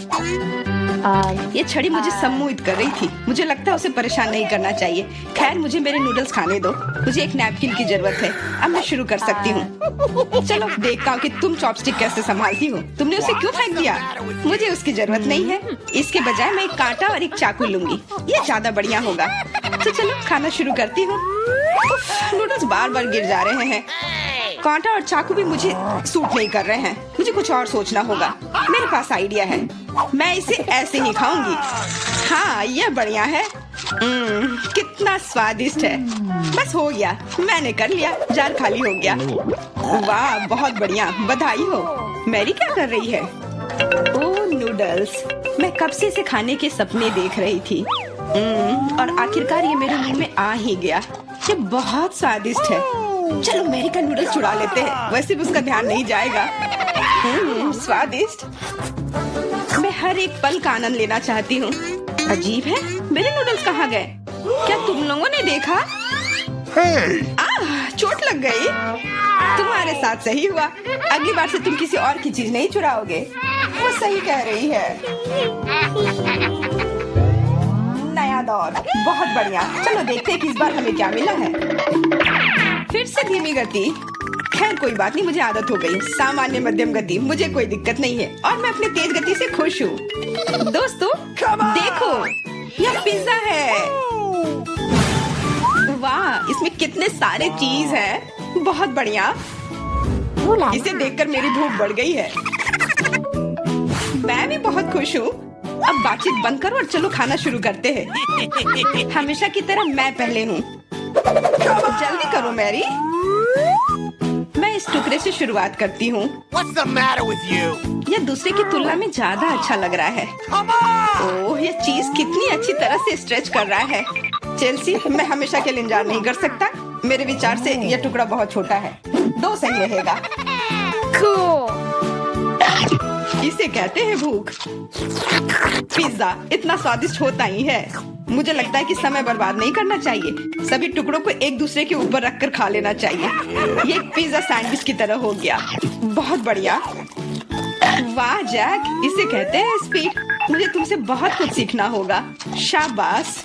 ये छड़ी मुझे सम्मोहित कर रही थी। मुझे लगता है उसे परेशान नहीं करना चाहिए। खैर, मुझे मेरे नूडल्स खाने दो। मुझे एक नैपकिन की जरूरत है। अब मैं शुरू कर सकती हूँ। चलो देखता हूँ कि तुम चॉपस्टिक कैसे संभालती हो। तुमने उसे क्यों फेंक दिया? मुझे उसकी जरूरत नहीं है। इसके बजाय मैं एक कांटा और एक चाकू लूंगी। ये ज्यादा बढ़िया होगा। तो चलो खाना शुरू करती हूँ। नूडल्स बार बार गिर जा रहे हैं। कांटा और चाकू भी मुझे सूट नहीं कर रहे हैं। मुझे कुछ और सोचना होगा। मेरे पास आइडिया है। मैं इसे ऐसे ही खाऊंगी। हाँ, यह बढ़िया है। कितना स्वादिष्ट है। बस हो गया, मैंने कर लिया। जार खाली हो गया। वाह, बहुत बढ़िया, बधाई हो। मैरी क्या कर रही है? ओह, नूडल्स। मैं कब से इसे खाने के सपने देख रही थी। और आखिरकार ये मेरे मुंह में आ ही गया। ये बहुत स्वादिष्ट है। चलो मैरी का नूडल्स चुरा लेते हैं। वैसे भी उसका ध्यान नहीं जाएगा। स्वादिष्ट। मैं हर एक पल का आनंद लेना चाहती हूँ। अजीब है, मेरे नूडल्स कहाँ गए? क्या तुम लोगों ने देखा? चोट लग गई। तुम्हारे साथ सही हुआ। अगली बार से तुम किसी और की चीज नहीं चुराओगे। वो सही कह रही है। नया दौर, बहुत बढ़िया। चलो देखते हैं कि इस बार हमें क्या मिला है। फिर से धीमी गति। खैर कोई बात नहीं, मुझे आदत हो गई। सामान्य मध्यम गति, मुझे कोई दिक्कत नहीं है। और मैं अपने तेज गति से खुश हूँ। दोस्तों देखो, यह पिज्जा है। वाह, इसमें कितने सारे चीज हैं। बहुत बढ़िया। इसे देखकर मेरी भूख बढ़ गई है। मैं भी बहुत खुश हूँ। अब बातचीत बंद करो और चलो खाना शुरू करते हैं। हमेशा की तरह मैं पहले हूँ। जल्दी करो मैरी। मैं इस टुकड़े से शुरुआत करती हूँ। What's the matter with you? यह दूसरे की तुलना में ज्यादा अच्छा लग रहा है। ओह, यह चीज कितनी अच्छी तरह से स्ट्रेच कर रहा है। चेल्सी, मैं हमेशा के लिए इंतजार नहीं कर सकता। मेरे विचार से यह टुकड़ा बहुत छोटा है। 2 सही रहेगा। इसे कहते हैं भूख। पिज्जा इतना स्वादिष्ट होता ही है। मुझे लगता है कि समय बर्बाद नहीं करना चाहिए। सभी टुकड़ों को एक दूसरे के ऊपर रखकर खा लेना चाहिए। ये एक पिज्जा सैंडविच की तरह हो गया। बहुत बढ़िया। वाह जैक, इसे कहते हैं स्पीड। मुझे तुमसे बहुत कुछ सीखना होगा। शाबाश।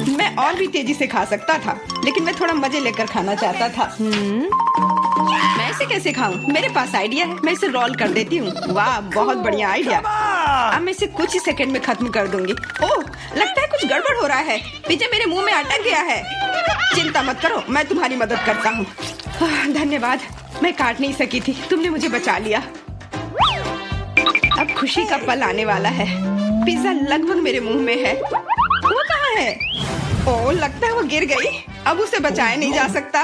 मैं और भी तेजी से खा सकता था, लेकिन मैं थोड़ा मजे लेकर खाना चाहता था। मैं इसे कैसे खाऊं? मेरे पास आइडिया है। मैं इसे रोल कर देती हूँ। वाह, बहुत बढ़िया आइडिया। अब मैं इसे कुछ ही सेकंड में खत्म कर दूंगी। ओह, लगता है कुछ गड़बड़ हो रहा है। पिज्जा मेरे मुंह में अटक गया है। चिंता मत करो, मैं तुम्हारी मदद करता हूँ। धन्यवाद। मैं काट नहीं सकी थी, तुमने मुझे बचा लिया। अब खुशी का पल आने वाला है। पिज्जा लगभग मेरे मुंह में है। वो कहाँ है? ओह, लगता है वो गिर गई। अब उसे बचाया नहीं जा सकता।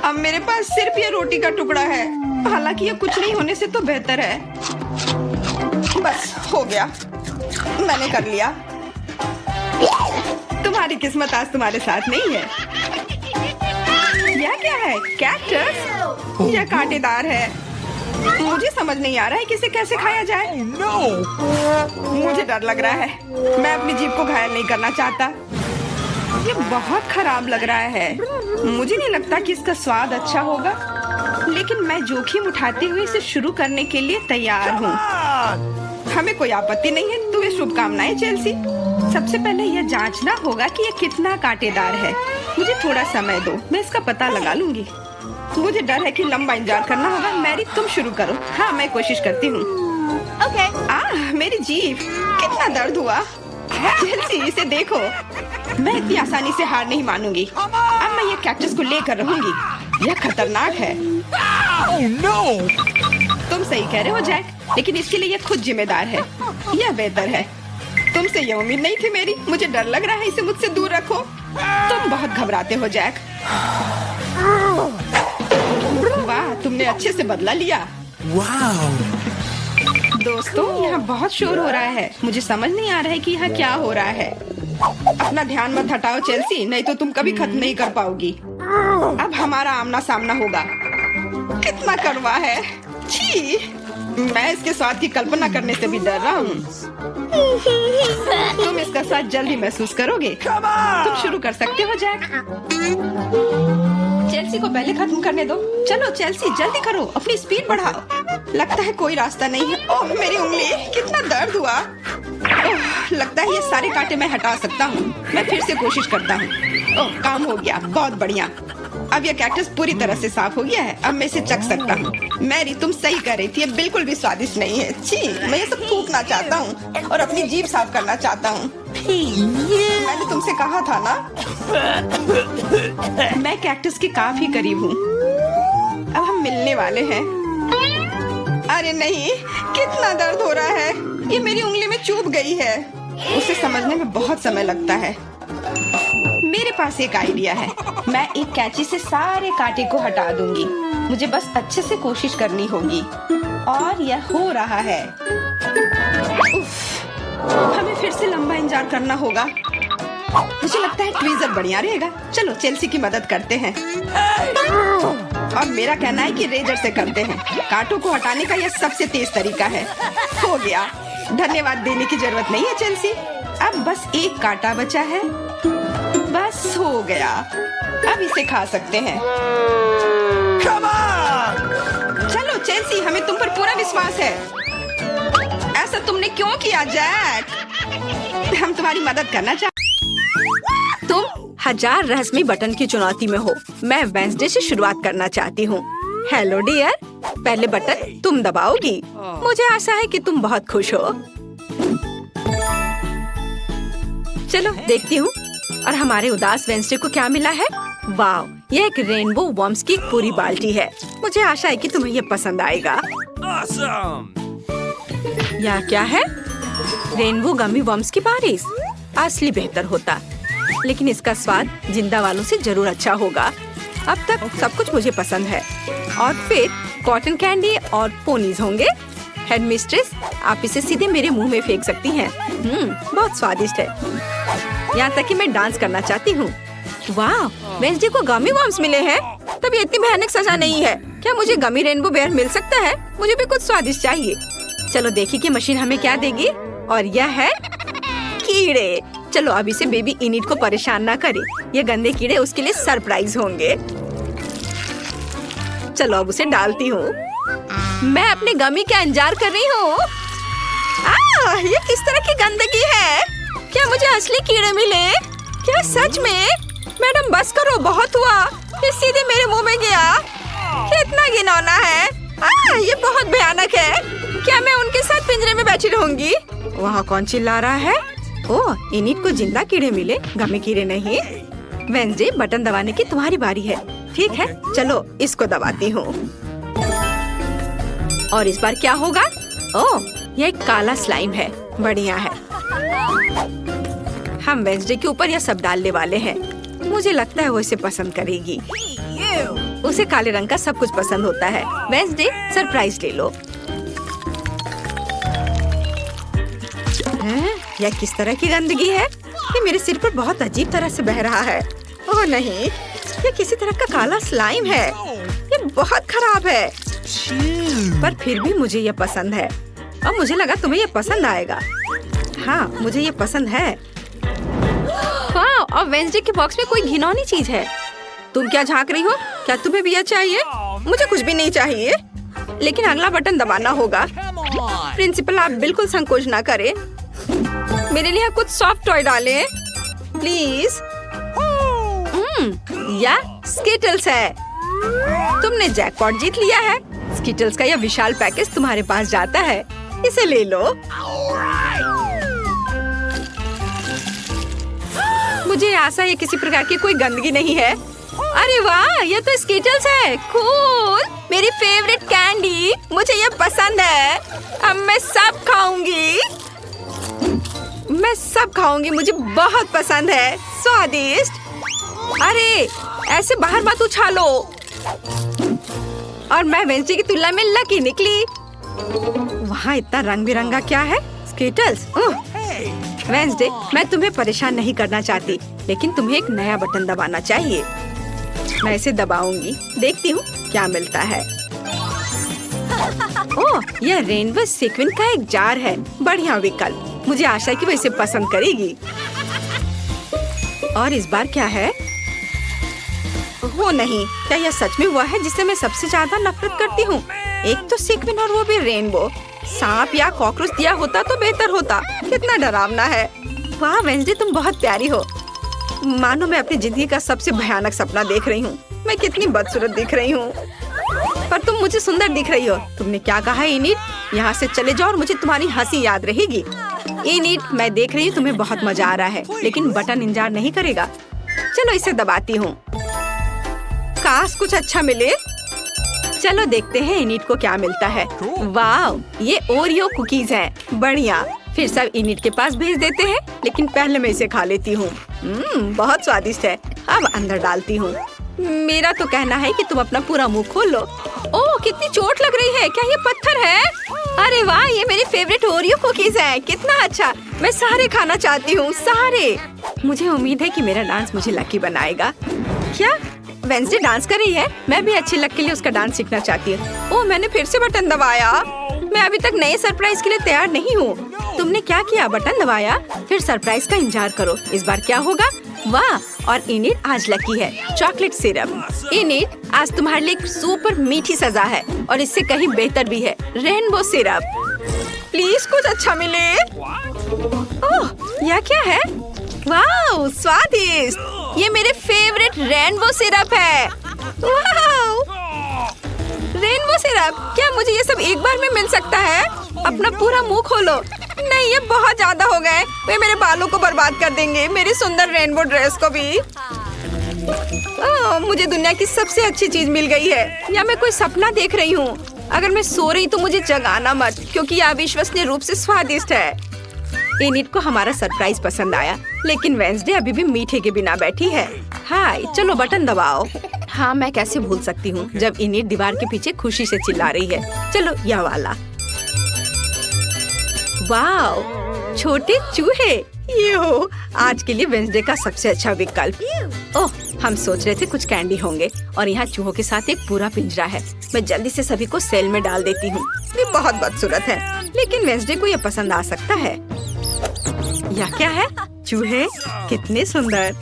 अब मेरे पास सिर्फ ये रोटी का टुकड़ा है। हालांकि ये कुछ नहीं होने से तो बेहतर है। बस हो गया, मैंने कर लिया। तुम्हारी किस्मत आज तुम्हारे साथ नहीं है। यह क्या है? कैक्टस? यह कांटेदार है। मुझे समझ नहीं आ रहा है कि इसे कैसे खाया जाए। मुझे डर लग रहा है। मैं अपनी जीभ को घायल नहीं करना चाहता। ये बहुत खराब लग रहा है। मुझे नहीं लगता कि इसका स्वाद अच्छा होगा, लेकिन मैं जोखिम उठाते हुए इसे शुरू करने के लिए तैयार हूँ। हमें कोई आपत्ति नहीं है। तुम्हें शुभकामनाएं चेल्सी। सबसे पहले यह जांचना होगा कि यह कितना कांटेदार है। मुझे थोड़ा समय दो, मैं इसका पता लगा लूंगी। मुझे डर है कि लंबा इंतजार करना होगा। मैरी, तुम शुरू करो। हाँ, मैं कोशिश करती हूँ। ओके। मेरी जीभ, कितना दर्द हुआ। चेल्सी, इसे देखो। मैं इतनी आसानी से हार नहीं मानूंगी। अब मैं ये कैक्टस को लेकर रहूंगी। यह खतरनाक है। तुम सही कह रहे हो जैक, लेकिन इसके लिए यह खुद जिम्मेदार है। यह बेहतर है। तुमसे यह उम्मीद नहीं थी मेरी। मुझे डर लग रहा है। इसे मुझसे दूर रखो। तुम बहुत घबराते हो जैक। वाह, तुमने अच्छे से बदला लिया। दोस्तों, यहाँ बहुत शोर हो रहा है। मुझे समझ नहीं आ रहा है कि यहाँ क्या हो रहा है। अपना ध्यान मत हटाओ चेल्सी, नहीं तो तुम कभी खत्म नहीं कर पाओगी। अब हमारा आमना सामना होगा। कितना कड़वा है। छी, मैं इसके स्वाद की कल्पना करने से भी डर रहा हूँ। तुम इसका स्वाद जल्दी महसूस करोगे। तुम शुरू कर सकते हो जैक। चेल्सी को पहले खत्म करने दो। चलो चेल्सी जल्दी करो, अपनी स्पीड बढ़ाओ। लगता है कोई रास्ता नहीं है। ओह मेरी उंगली, कितना दर्द हुआ। ओह लगता है ये सारे कांटे मैं हटा सकता हूँ। मैं फिर से कोशिश करता हूँ। ओह काम हो गया, बहुत बढ़िया। अब यह कैक्टस पूरी तरह से साफ हो गया है। अब मैं इसे चख सकता हूँ। मैरी तुम सही कर रही थी, ये बिल्कुल भी स्वादिष्ट नहीं है। छी, मैं ये सब थूकना चाहता हूँ और अपनी जीभ साफ करना चाहता हूँ। मैंने तुमसे कहा था ना। मैं कैक्टस के काफी करीब हूँ। अब हम मिलने वाले हैं। अरे नहीं, कितना दर्द हो रहा है। ये मेरी उंगली में चुभ गई है। उसे समझने में बहुत समय लगता है। मेरे पास एक आइडिया है। मैं एक कैंची से सारे कांटे को हटा दूंगी। मुझे बस अच्छे से कोशिश करनी होगी। और यह हो रहा है। उफ, हमें फिर से लंबा इंतजार करना होगा। मुझे लगता है ट्वीजर बढ़िया रहेगा। चलो चेल्सी की मदद करते हैं। और मेरा कहना है कि रेजर से करते हैं। कांटों को हटाने का यह सबसे तेज तरीका है। हो गया, धन्यवाद देने की जरूरत नहीं है चेल्सी। अब बस एक कांटा बचा है। बस हो गया, अब इसे खा सकते हैं। Come on! चलो चेल्सी, हमें तुम पर पूरा विश्वास है। ऐसा तुमने क्यों किया जैक? हम तुम्हारी मदद करना चाहते। तुम हजार रहस्यमय बटन की चुनौती में हो। मैं वेंसडे से शुरुआत करना चाहती हूँ। हेलो डियर, पहले बटन तुम दबाओगी। मुझे आशा है कि तुम बहुत खुश हो। चलो देखती हूँ। और हमारे उदास वेंसडे को क्या मिला है? वाव, यह एक रेनबो वर्म्स की एक पूरी बाल्टी है। मुझे आशा है कि तुम्हें यह पसंद आएगा। Awesome! यह क्या है? रेनबो गमी वर्म्स की बारिश। असली बेहतर होता, लेकिन इसका स्वाद जिंदा वालों से जरूर अच्छा होगा। अब तक सब कुछ मुझे पसंद है। और फिर कॉटन कैंडी और पोनीज होंगे। हेड मिस्ट्रेस, आप इसे सीधे मेरे मुंह में फेंक सकती हैं। बहुत स्वादिष्ट है। यहाँ तक कि मैं डांस करना चाहती हूँ। वाह, वेंसडे को गमी वर्म्स मिले हैं। तब ये इतनी भयानक सजा नहीं है। क्या मुझे गमी रेनबो बेयर मिल सकता है? मुझे भी कुछ स्वादिष्ट चाहिए। चलो देखिए कि मशीन हमें क्या देगी। और यह है कीड़े। चलो अब इसे बेबी इनिट को परेशान ना करे। ये गंदे कीड़े उसके लिए सरप्राइज होंगे। चलो अब उसे डालती हूँ। मैं अपने गमी का इंतजार कर रही हूँ। ये किस तरह की गंदगी है? क्या मुझे असली कीड़े मिले? क्या सच में? मैडम बस करो, बहुत हुआ। ये सीधे मेरे मुंह में गया। कितना घिनौना है। ये बहुत भयानक है। क्या मैं उनके साथ पिंजरे में बैठी रहूंगी? वहाँ कौन चिल्ला रहा है? ओह, इनिट को जिंदा कीड़े मिले, गमी कीड़े नहीं। वेंसडे, बटन दबाने की तुम्हारी बारी है। ठीक है, चलो इसको दबाती हूँ। और इस बार क्या होगा? ओह, यह एक काला स्लाइम है। बढ़िया है। हम वेंसडे के ऊपर यह सब डालने वाले हैं। मुझे लगता है वो इसे पसंद करेगी। उसे काले रंग का सब कुछ पसंद होता है। वेंसडे, सरप्राइज ले लो। यह किस तरह की गंदगी है? ये मेरे सिर पर बहुत अजीब तरह से बह रहा है। ओह नहीं, ये किसी तरह का काला स्लाइम है। ये बहुत खराब है। पर फिर भी मुझे ये पसंद है। और मुझे लगा तुम्हें ये पसंद आएगा। हाँ, मुझे ये पसंद है। हाँ, और वेंसडे के बॉक्स में कोई घिनौनी चीज है। तुम क्या झांक रही हो? क्या तुम्हें भी यह चाहिए? मुझे कुछ भी नहीं चाहिए, लेकिन अगला बटन दबाना होगा। प्रिंसिपल, आप बिल्कुल संकोच ना करें। मेरे लिए कुछ सॉफ्ट टॉय डालें, प्लीज। यह स्किटल्स है। तुमने जैकपॉट जीत लिया है। स्किटल्स का यह विशाल पैकेज तुम्हारे पास जाता है। इसे ले लो। मुझे आशा है किसी प्रकार की कोई गंदगी नहीं है। अरे वाह, ये तो स्किटल्स है। कूल, मेरी फेवरेट कैंडी। मुझे ये पसंद है। अब मैं सब खाऊंगी। मैं सब खाऊंगी। मुझे बहुत पसंद है। स्वादिष्ट। अरे ऐसे बाहर मत उछालो। और मैं वेंसडे की तुलना में लकी निकली। वहाँ इतना रंग बिरंगा क्या है? स्किटल्स। वेंसडे, मैं तुम्हें परेशान नहीं करना चाहती, लेकिन तुम्हें एक नया बटन दबाना चाहिए। मैं इसे दबाऊंगी, देखती हूँ क्या मिलता है। ओह, यह रेनबो सीक्वेंस का एक जार है। बढ़िया विकल्प। मुझे आशा है कि वो इसे पसंद करेगी। और इस बार क्या है? वो नहीं, क्या यह सच में हुआ है जिससे मैं सबसे ज्यादा नफरत करती हूँ? एक तो सीक्वेन और वो भी रेनबो। सांप या कॉकरोच दिया होता तो बेहतर होता। कितना डरावना है। वाह वेंसडे, तुम बहुत प्यारी हो। मानो मैं अपनी जिंदगी का सबसे भयानक सपना देख रही हूँ। मैं कितनी बदसूरत दिख रही हूँ, पर तुम मुझे सुंदर दिख रही हो। तुमने क्या कहा इनिट? यहाँ से चले जाओ और मुझे तुम्हारी हंसी याद रहेगी। इनिट, मैं देख रही हूँ तुम्हें बहुत मजा आ रहा है, लेकिन बटन इंतजार नहीं करेगा। चलो इसे दबाती हूँ, काश कुछ अच्छा मिले। चलो देखते हैं इनिट को क्या मिलता है। वाह, ये ओरियो कुकीज हैं। बढ़िया, फिर सब इनिट के पास भेज देते हैं, लेकिन पहले मैं इसे खा लेती हूँ। बहुत स्वादिष्ट है। अब अंदर डालती हूँ। मेरा तो कहना है कि तुम अपना पूरा मुंह खोल लो। ओह, कितनी चोट लग रही है। क्या ये पत्थर है? अरे वाह, ये मेरी फेवरेट ओरियो कुकीज है। कितना अच्छा, मैं सारे खाना चाहती हूँ, सारे। मुझे उम्मीद है कि मेरा डांस मुझे लकी बनाएगा। क्या वेंसडे डांस कर रही है? मैं भी अच्छी लक के लिए उसका डांस सीखना चाहती हूँ। ओह, मैंने फिर से बटन दबाया। मैं अभी तक नए सरप्राइज के लिए तैयार नहीं हूँ। तुमने क्या किया? बटन दबाया, फिर सरप्राइज का इंतजार करो। इस बार क्या होगा? वाह, और इनिट आज लकी है। Chocolate syrup. इनिट, आज तुम्हारे लिए एक सुपर मीठी सजा है, और इससे कहीं बेहतर भी है। Rainbow syrup. प्लीज कुछ अच्छा मिले। ओह, यह क्या है? वाह, स्वादिष्ट। ये मेरे फेवरेट रेनबो सिरप है। वाह, रेनबो सिरप। क्या मुझे ये सब एक बार में मिल सकता है? अपना पूरा मुंह खोलो। नहीं, ये बहुत ज्यादा हो गए। वे मेरे बालों को बर्बाद कर देंगे, मेरी सुंदर रेनबो ड्रेस को भी। मुझे दुनिया की सबसे अच्छी चीज मिल गई है। या मैं कोई सपना देख रही हूँ? अगर मैं सो रही तो मुझे जगाना मत, क्योंकि यह अविश्वसनीय रूप से स्वादिष्ट है। इनिट को हमारा सरप्राइज पसंद आया, लेकिन वेंसडे अभी भी मीठे के बिना बैठी है। हाय, चलो बटन दबाओ। हाँ, मैं कैसे भूल सकती हूँ जब इनिट दीवार के पीछे खुशी से चिल्ला रही है। चलो यह वाला। वाओ, छोटे चूहे। ये हो आज के लिए वेंसडे का सबसे अच्छा विकल्प। ओह, हम सोच रहे थे कुछ कैंडी होंगे, और यहाँ चूहों के साथ एक पूरा पिंजरा है। मैं जल्दी से सभी को सेल में डाल देती हूँ। ये बहुत बदसूरत है, लेकिन वेंसडे को यह पसंद आ सकता है। यह क्या है? चूहे कितने सुंदर।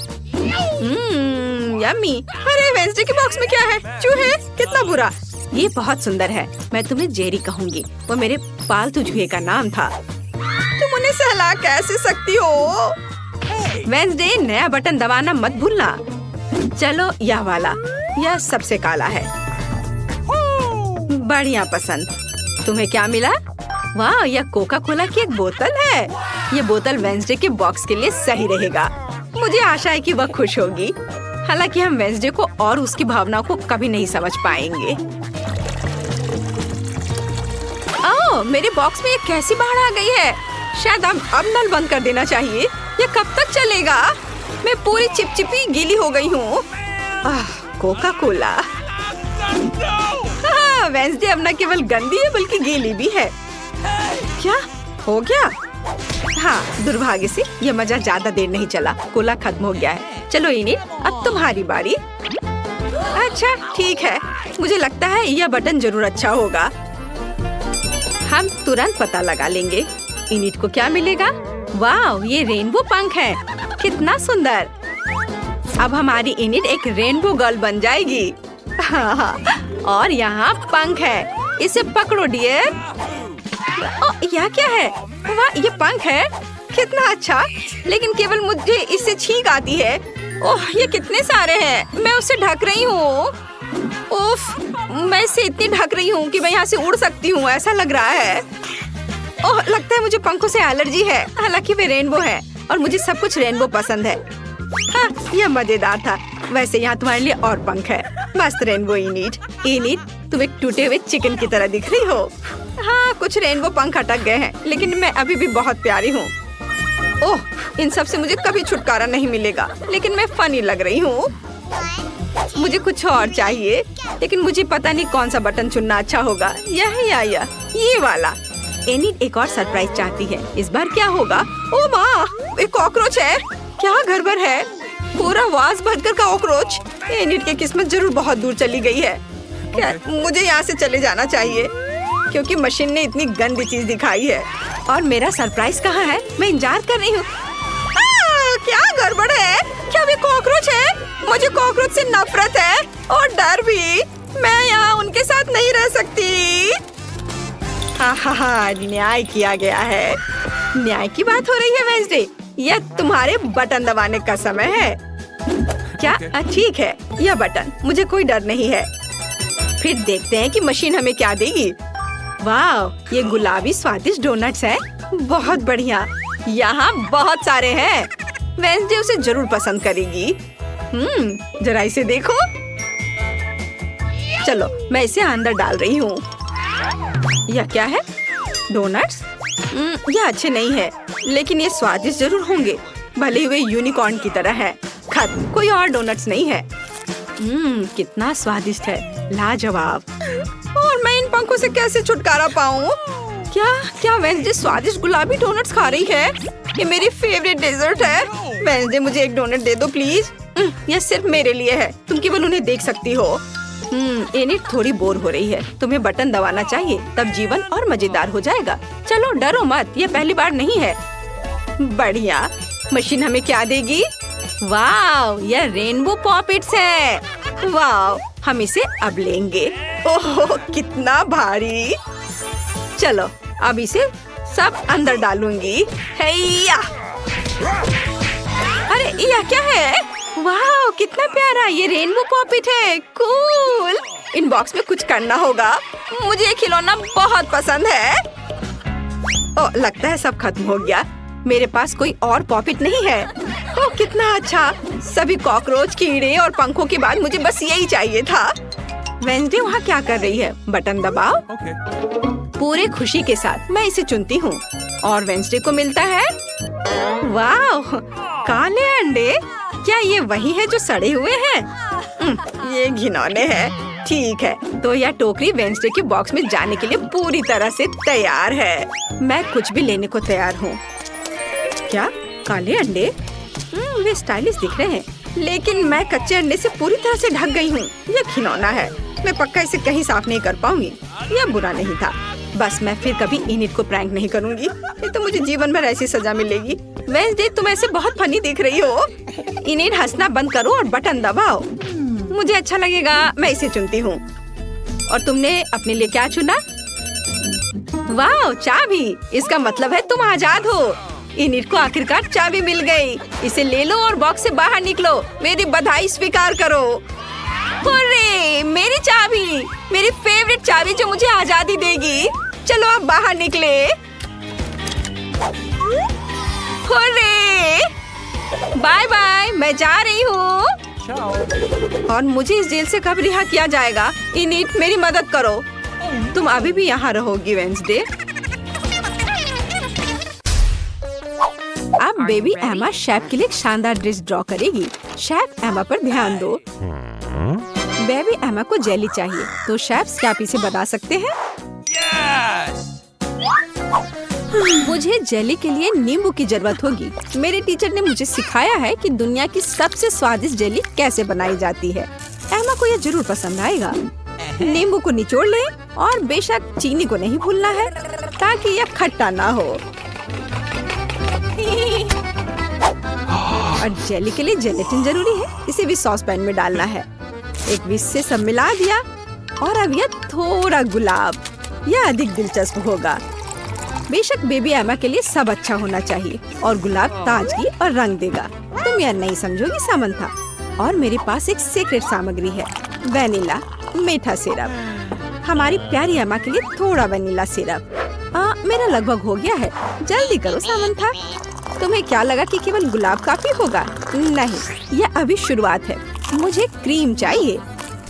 यम्मी। अरे वेंसडे के बॉक्स में क्या है? चूहे, कितना बुरा। ये बहुत सुंदर है। मैं तुम्हें जेरी कहूँगी, वो मेरे पालतू चूहे का नाम था। तुम उन्हें सहला कैसे सकती हो? वेंसडे, नया बटन दबाना मत भूलना। चलो यह वाला, यह सबसे काला है। बढ़िया पसंद। तुम्हें क्या मिला? वाह, यह कोका कोला की एक बोतल है। ये बोतल वेंसडे के बॉक्स के लिए सही रहेगा। मुझे आशा है कि वह खुश होगी। हालांकि हम वेंसडे को और उसकी भावनाओं को कभी नहीं समझ पाएंगे। ओह, मेरे बॉक्स में ये कैसी बाढ़ आ गई है? शायद अब नल बंद कर देना चाहिए। ये कब तक चलेगा? मैं पूरी चिपचिपी गीली हो गई हूँ। Coca Cola. हाँ, वेंसडे अब न केवल गंदी है बल्कि गीली भी है। क्या हो गया? हाँ, दुर्भाग्य से यह मजा ज्यादा देर नहीं चला। कोला खत्म हो गया है। चलो इनिट, अब तुम्हारी बारी। अच्छा ठीक है, मुझे लगता है यह बटन जरूर अच्छा होगा। हम तुरंत पता लगा लेंगे। इनिट को क्या मिलेगा? वाह, ये रेनबो पंख है। कितना सुंदर। अब हमारी इनिट एक रेनबो गर्ल बन जाएगी। और यहाँ पंख है, इसे पकड़ो डियर। यह क्या है? वाह, ये पंख है। कितना अच्छा, लेकिन केवल मुझे इससे छींक आती है। ओह, ये कितने सारे हैं। मैं उसे ढक रही हूँ। उफ, मैं इसे इतनी ढक रही हूँ कि मैं यहाँ से उड़ सकती हूँ, ऐसा लग रहा है। ओह, लगता है मुझे पंखों से एलर्जी है। हालांकि वे रेनबो है और मुझे सब कुछ रेनबो पसंद है। हाँ, यह मजेदार था। वैसे यहाँ तुम्हारे लिए और पंख है। मस्त रेनबो इनिट। इनिट, तुम एक टूटे हुए चिकन की तरह दिख रही हो। हाँ, कुछ रेनबो पंख अटक गए हैं, लेकिन मैं अभी भी बहुत प्यारी हूँ। ओह, इन सब से मुझे कभी छुटकारा नहीं मिलेगा, लेकिन मैं फनी लग रही हूँ। मुझे कुछ और चाहिए, लेकिन मुझे पता नहीं कौन सा बटन चुनना अच्छा होगा। यह या ये वाला। एनिट एक और सरप्राइज चाहती है। इस बार क्या होगा? ओ माँ, एक कॉकरोच है। क्या गड़बड़ है? पूरा वास भरकर का कॉकरोच। एनिट की किस्मत जरूर बहुत दूर चली गई है। क्या मुझे यहाँ से चले जाना चाहिए, क्योंकि मशीन ने इतनी गंदी चीज दिखाई है। और मेरा सरप्राइज कहाँ है? मैं इंतजार कर रही हूँ। क्या गड़बड़ है? क्या वे कॉकरोच है? मुझे कॉकरोच से नफरत है और डर भी। मैं यहाँ उनके साथ नहीं रह सकती। हाँ, न्याय किया गया है। न्याय की बात हो रही है वेंसडे। यह तुम्हारे बटन दबाने का समय है। क्या? ठीक है, यह बटन। मुझे कोई डर नहीं है। फिर देखते हैं कि मशीन हमें क्या देगी। वाह, ये गुलाबी स्वादिष्ट डोनट्स है। बहुत बढ़िया। यहाँ बहुत सारे हैं। वेंसडे उसे जरूर पसंद करेगी। जरा इसे देखो। चलो, मैं इसे अंदर डाल रही हूँ। यह क्या है? डोनट्स? यह अच्छे नहीं है, लेकिन ये स्वादिष्ट जरूर होंगे। भले ही वे यूनिकॉर्न की तरह है। खत्म, कोई और डोनट्स नहीं है। कितना स्वादिष्ट है, लाजवाब। और मैं इन पंखों से कैसे छुटकारा पाऊँ? क्या वेंसडे स्वादिष्ट गुलाबी डोनट्स खा रही है? ये मेरी फेवरेट डेजर्ट है। वेंसडे, मुझे एक डोनट दे दो प्लीज। यह सिर्फ मेरे लिए है। तुम केवल उन्हें देख सकती हो। एनिट थोड़ी बोर हो रही है। तुम्हें बटन दबाना चाहिए, तब जीवन और मजेदार हो जाएगा। चलो, डरो मत, ये पहली बार नहीं है। बढ़िया। मशीन हमें क्या देगी? वाह, यह रेनबो पॉपिट्स है। वाह, हम इसे अब लेंगे। ओह, कितना भारी। चलो, अब इसे सब अंदर डालूंगी। हैया। अरे, यह क्या है? वाह, कितना प्यारा। ये रेनबो पॉपिट है। कूल। इन बॉक्स में कुछ करना होगा। मुझे ये खिलौना बहुत पसंद है। ओह, लगता है सब खत्म हो गया। मेरे पास कोई और पॉपिट नहीं है। ओह, कितना अच्छा। सभी कॉकरोच, कीड़े और पंखों के बाद मुझे बस यही चाहिए था। वेंसडे वहाँ क्या कर रही है? बटन दबाओ। पूरे खुशी के साथ मैं इसे चुनती हूँ और वेंसडे को मिलता है। वाह, काले अंडे। क्या ये वही है जो सड़े हुए हैं? ये घिनौने हैं। ठीक है, तो यह टोकरी वेंसडे के बॉक्स में जाने के लिए पूरी तरह से तैयार है। मैं कुछ भी लेने को तैयार हूँ। क्या? काले अंडे? वे स्टाइलिश दिख रहे हैं, लेकिन मैं कच्चे अंडे से पूरी तरह से ढक गई हूँ। यह खिलौना है। मैं पक्का इसे कहीं साफ नहीं कर पाऊंगी। यह बुरा नहीं था। बस मैं फिर कभी इनिट को प्रैंक नहीं करूंगी। नहीं तो मुझे जीवन भर ऐसी सजा मिलेगी। वेंसडे, तुम ऐसे बहुत फनी दिख रही हो। इनिट, हंसना बंद करो और बटन दबाओ। मुझे अच्छा लगेगा। मैं इसे चुनती हूँ। और तुमने अपने लिए क्या चुना? वाह, चाबी। इसका मतलब है तुम आजाद हो। इनिट को आखिरकार चाबी मिल गई। इसे ले लो और बॉक्स से बाहर निकलो। मेरी बधाई स्वीकार करो। हुर्रे, मेरी चाबी, मेरी फेवरेट चाबी जो मुझे आजादी देगी। चलो, अब बाहर निकले। हुर्रे, बाय बाय, मैं जा रही हूँ। और मुझे इस जेल से कब रिहा किया जाएगा? इनिट, मेरी मदद करो। तुम अभी भी यहाँ रहोगी वेंसडे। अब बेबी एमा शेफ के लिए एक शानदार ड्रेस ड्रॉ करेगी। शेफ एमा पर ध्यान दो। बेबी एमा को जेली चाहिए, तो शेफ क्या इसे बता सकते हैं? Yes! मुझे जेली के लिए नींबू की जरूरत होगी। मेरे टीचर ने मुझे सिखाया है कि दुनिया की सबसे स्वादिष्ट जेली कैसे बनाई जाती है। एमा को यह जरूर पसंद आएगा। नींबू को निचोड़ लें और बेशक चीनी को नहीं भूलना है, ताकि यह खट्टा ना हो। और जेली के लिए जेलेटिन जरूरी है। इसे भी सॉस पैन में डालना है। एक विस्क से सब मिला दिया और अब यह थोड़ा गुलाब। यह अधिक दिलचस्प होगा। बेशक बेबी एमा के लिए सब अच्छा होना चाहिए और गुलाब ताजगी और रंग देगा। तुम यह नहीं समझोगी सामंथा। और मेरे पास एक सीक्रेट सामग्री है, वेनिला मीठा सिरप। हमारी प्यारी एमा के लिए थोड़ा वेनिला सिरप। मेरा लगभग हो गया है। जल्दी करो सामंथा। तुम्हें क्या लगा कि केवल गुलाब काफी होगा? नहीं, यह अभी शुरुआत है। मुझे क्रीम चाहिए,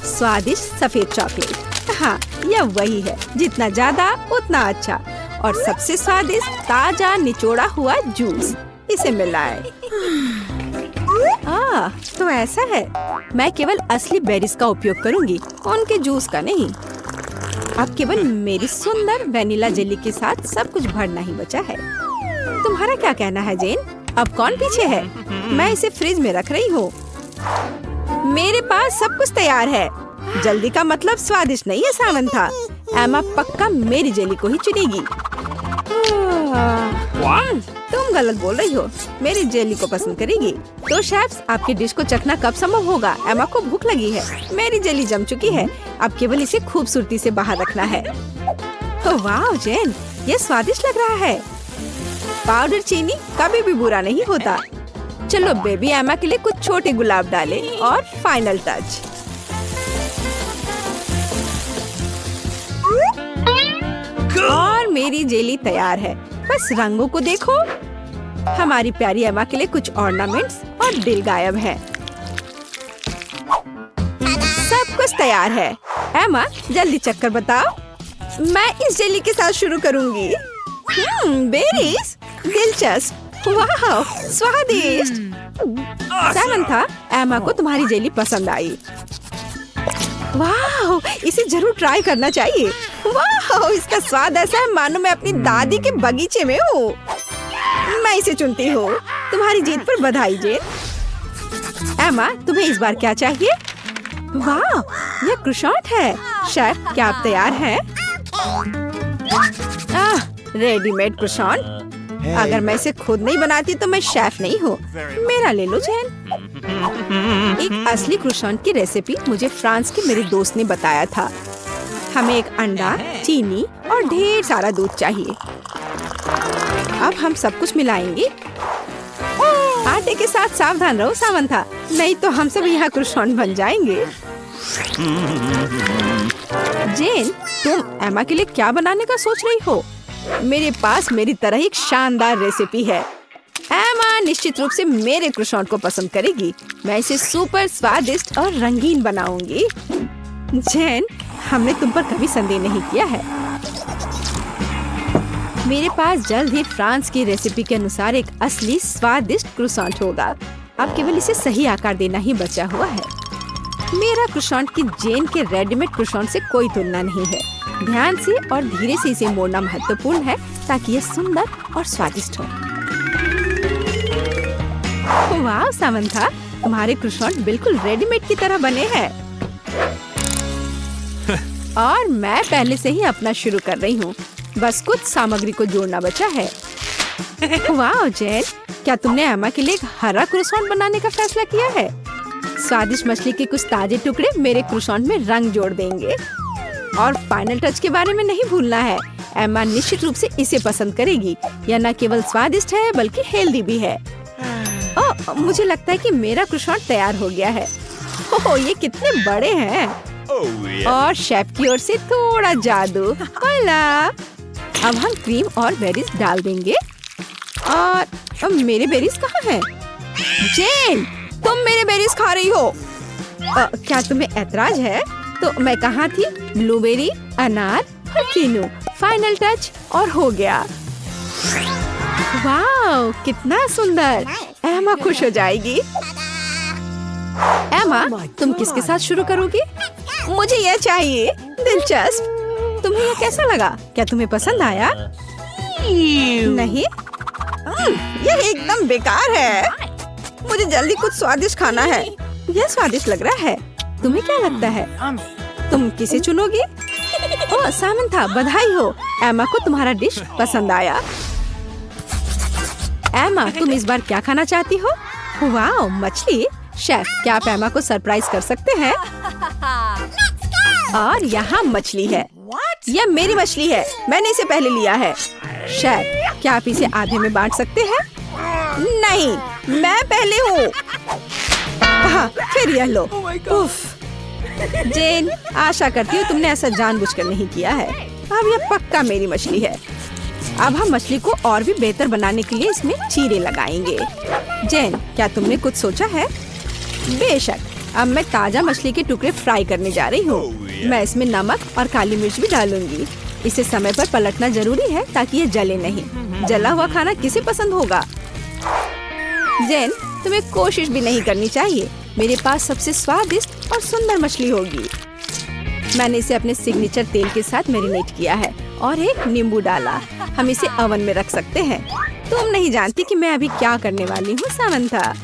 स्वादिष्ट सफेद चॉकलेट। हाँ, यह वही है। जितना ज्यादा उतना अच्छा। और सबसे स्वादिष्ट ताजा निचोड़ा हुआ जूस। इसे मिलाएं। तो ऐसा है। मैं केवल असली बेरीज का उपयोग करूंगी, उनके जूस का नहीं। अब केवल मेरी सुंदर वेनिला जेली के साथ सब कुछ भरना ही बचा है। तुम्हारा क्या कहना है जेन? अब कौन पीछे है? मैं इसे फ्रिज में रख रही हूँ। मेरे पास सब कुछ तैयार है। जल्दी का मतलब स्वादिष्ट नहीं है सामंथा। एमा पक्का मेरी जेली को ही चुनेगी। तुम गलत बोल रही हो, मेरी जेली को पसंद करेगी। तो शेफ्स, आपकी डिश को चखना कब संभव होगा? एमा को भूख लगी है। मेरी जेली जम चुकी है, अब केवल इसे खूबसूरती से बाहर रखना है। ओह वाह जेन, ये स्वादिष्ट लग रहा है। पाउडर चीनी कभी भी बुरा नहीं होता। चलो बेबी एमा के लिए कुछ छोटे गुलाब डालें और फाइनल टच। और मेरी जेली तैयार है। बस रंगों को देखो। हमारी प्यारी एमा के लिए कुछ ऑर्नामेंट्स और दिल गायब है। सब कुछ तैयार है। एमा जल्दी चक्कर बताओ। मैं इस जेली के साथ शुरू करूंगी। बेरीज, दिलचस्प, वाह, स्वादिष्ट। सामंथा, एमा को तुम्हारी जेली पसंद आई। वाह, इसे जरूर ट्राई करना चाहिए। वाह, इसका स्वाद ऐसा है मानो मैं अपनी दादी के बगीचे में हूँ। मैं इसे चुनती हूँ। तुम्हारी जीत पर बधाई जेन। एमा, तुम्हें इस बार क्या चाहिए? वाह, यह क्रोसेंट है। शेफ, क्या आप तैयार हैं? Readymade croissant. अगर मैं इसे खुद नहीं बनाती तो मैं शेफ नहीं हूँ। मेरा ले लो जेन। एक असली क्रोसेंट की रेसिपी मुझे फ्रांस के मेरे दोस्त ने बताया था। हमें एक अंडा, चीनी और ढेर सारा दूध चाहिए। अब हम सब कुछ मिलाएंगे। आटे के साथ सावधान रहो सामंथा, नहीं तो हम सब यहाँ क्रोसेंट बन जाएंगे। जेन, तुम एमा के लिए क्या बनाने का सोच रही हो? मेरे पास मेरी तरह एक शानदार रेसिपी है। एमा निश्चित रूप से मेरे क्रोसेंट को पसंद करेगी। मैं इसे सुपर स्वादिष्ट और रंगीन बनाऊंगी। जेन, हमने तुम पर कभी संदेह नहीं किया है। मेरे पास जल्द ही फ्रांस की रेसिपी के अनुसार एक असली स्वादिष्ट क्रोसेंट होगा। अब केवल इसे सही आकार देना ही बचा हुआ है। मेरा क्रोसेंट की जेन के रेडीमेड क्रोसेंट से कोई तुलना नहीं है। ध्यान से और धीरे से इसे मोड़ना महत्वपूर्ण है ताकि यह सुंदर और स्वादिष्ट हो। वाह सामंथा, तुम्हारे क्रोसेंट बिल्कुल रेडीमेड की तरह बने हैं। और मैं पहले से ही अपना शुरू कर रही हूँ। बस कुछ सामग्री को जोड़ना बचा है। वाह जेन, क्या तुमने एमा के लिए एक हरा क्रोसेंट बनाने का फैसला किया है? स्वादिष्ट मछली के कुछ ताजे टुकड़े मेरे क्रोसेंट में रंग जोड़ देंगे। और फाइनल टच के बारे में नहीं भूलना है। एमा निश्चित रूप से इसे पसंद करेगी। यह न केवल स्वादिष्ट है बल्कि हेल्दी भी है। ओह, मुझे लगता है कि मेरा क्रोसेंट तैयार हो गया है। ओह, ये कितने बड़े हैं। और शेफ की ओर से थोड़ा जादू। अब हम क्रीम और बेरीज डाल देंगे। और अब मेरे बेरीज कहाँ हैं? जेन, तुम मेरे बेरीज खा रही हो। क्या तुम्हें ऐतराज है? तो मैं कहाँ थी? ब्लूबेरी, अनार और कीनू। फाइनल टच और हो गया। वाह, कितना सुंदर। एमा खुश हो जाएगी। एमा, तुम किसके साथ शुरू करोगी? मुझे यह चाहिए। दिलचस्प। तुम्हें यह कैसा लगा? क्या तुम्हें पसंद आया? नहीं, यह एकदम बेकार है। मुझे जल्दी कुछ स्वादिष्ट खाना है। यह स्वादिष्ट लग रहा है। तुम्हें क्या लगता है? तुम किसे चुनोगी? ओह सामंथा, बधाई हो। एमा को तुम्हारा डिश पसंद आया। एमा, तुम इस बार क्या खाना चाहती हो? वाह, मछली। शेफ, क्या आप एमा को सरप्राइज कर सकते हैं? और यहाँ मछली है। यह मेरी मछली है। मैंने इसे पहले लिया है। शेफ, क्या आप इसे आधे में बांट सकते हैं? नहीं, मैं पहले हूँ। हाँ, फिर यह लो। उफ। जेन, आशा करती हूँ तुमने ऐसा जानबूझकर नहीं किया है। अब यह पक्का मेरी मछली है। अब हम मछली को और भी बेहतर बनाने के लिए इसमें चीरे लगाएंगे। जेन, क्या तुमने कुछ सोचा है? बेशक। अब मैं ताजा मछली के टुकड़े फ्राई करने जा रही हूँ। मैं इसमें नमक और काली मिर्च भी डालूंगी। इसे समय पर पलटना जरूरी है ताकि ये जले नहीं। जला हुआ खाना किसे पसंद होगा? जेन, तुम्हें कोशिश भी नहीं करनी चाहिए। मेरे पास सबसे स्वादिष्ट और सुंदर मछली होगी। मैंने इसे अपने सिग्नेचर तेल के साथ मैरिनेट किया है और एक नींबू डाला। हम इसे ओवन में रख सकते हैं। तुम नहीं जानती कि मैं अभी क्या करने वाली हूँ सामंथा।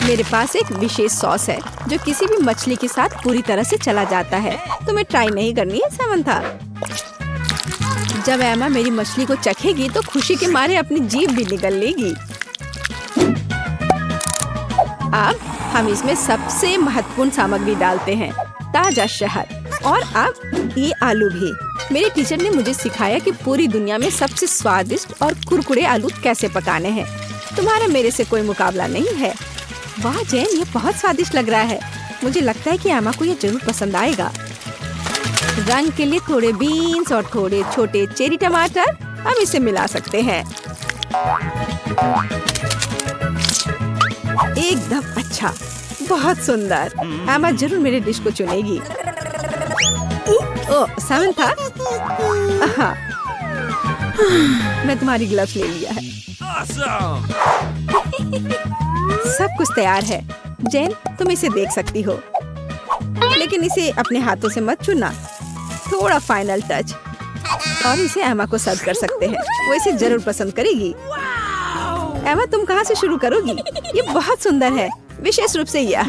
मेरे पास एक विशेष सॉस है जो किसी भी मछली के साथ पूरी तरह से चला जाता है। तुम्हें ट्राई नहीं करनी है सामंथा। जब एमा मेरी मछली को चखेगी तो खुशी के मारे अपनी जीभ भी निगल लेगी। अब हम इसमें सबसे महत्वपूर्ण सामग्री डालते हैं, ताजा शहद। और अब ये आलू भी। मेरे टीचर ने मुझे सिखाया कि पूरी दुनिया में सबसे स्वादिष्ट और कुरकुरे आलू कैसे पकाने हैं। तुम्हारा मेरे से कोई मुकाबला नहीं है। वाह जैन, ये बहुत स्वादिष्ट लग रहा है। मुझे लगता है कि एमा को ये जरूर पसंद आएगा। रंग के लिए थोड़े बीन्स और थोड़े छोटे चेरी टमाटर हम इसे मिला सकते हैं। एकदम अच्छा, बहुत सुंदर। एमा जरूर मेरे डिश को चुनेगी। ओह सामंथा, हाँ, मैं तुम्हारी ग्लव्स ले लिया है। Awesome! सब कुछ तैयार है। जैन, तुम इसे देख सकती हो, लेकिन इसे अपने हाथों से मत छूना। थोड़ा फाइनल टच, और इसे एमा को सर्व कर सकते हैं। वो इसे जरूर पसंद करेगी। एमा, तुम कहाँ से शुरू करोगी? ये बहुत सुंदर है, विशेष रूप से यह।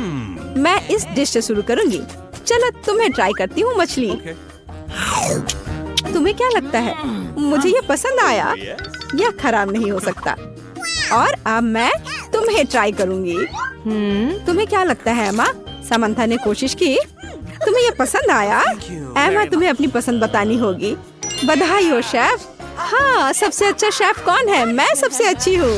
मैं इस डिश से शुरू करूंगी। चलो तुम्हें ट्राई करती हूँ मछली। तुम्हें क्या लगता है, मुझे ये पसंद आया? यह खराब नहीं हो सकता। और अब मैं तुम्हें ट्राई करूंगी। तुम्हें क्या लगता है एमा? समंथा ने कोशिश की। तुम्हें ये पसंद आया? एमा, तुम्हें अपनी पसंद बतानी होगी। बधाई हो शेफ। हाँ, सबसे अच्छा शेफ कौन है? मैं सबसे अच्छी हूँ।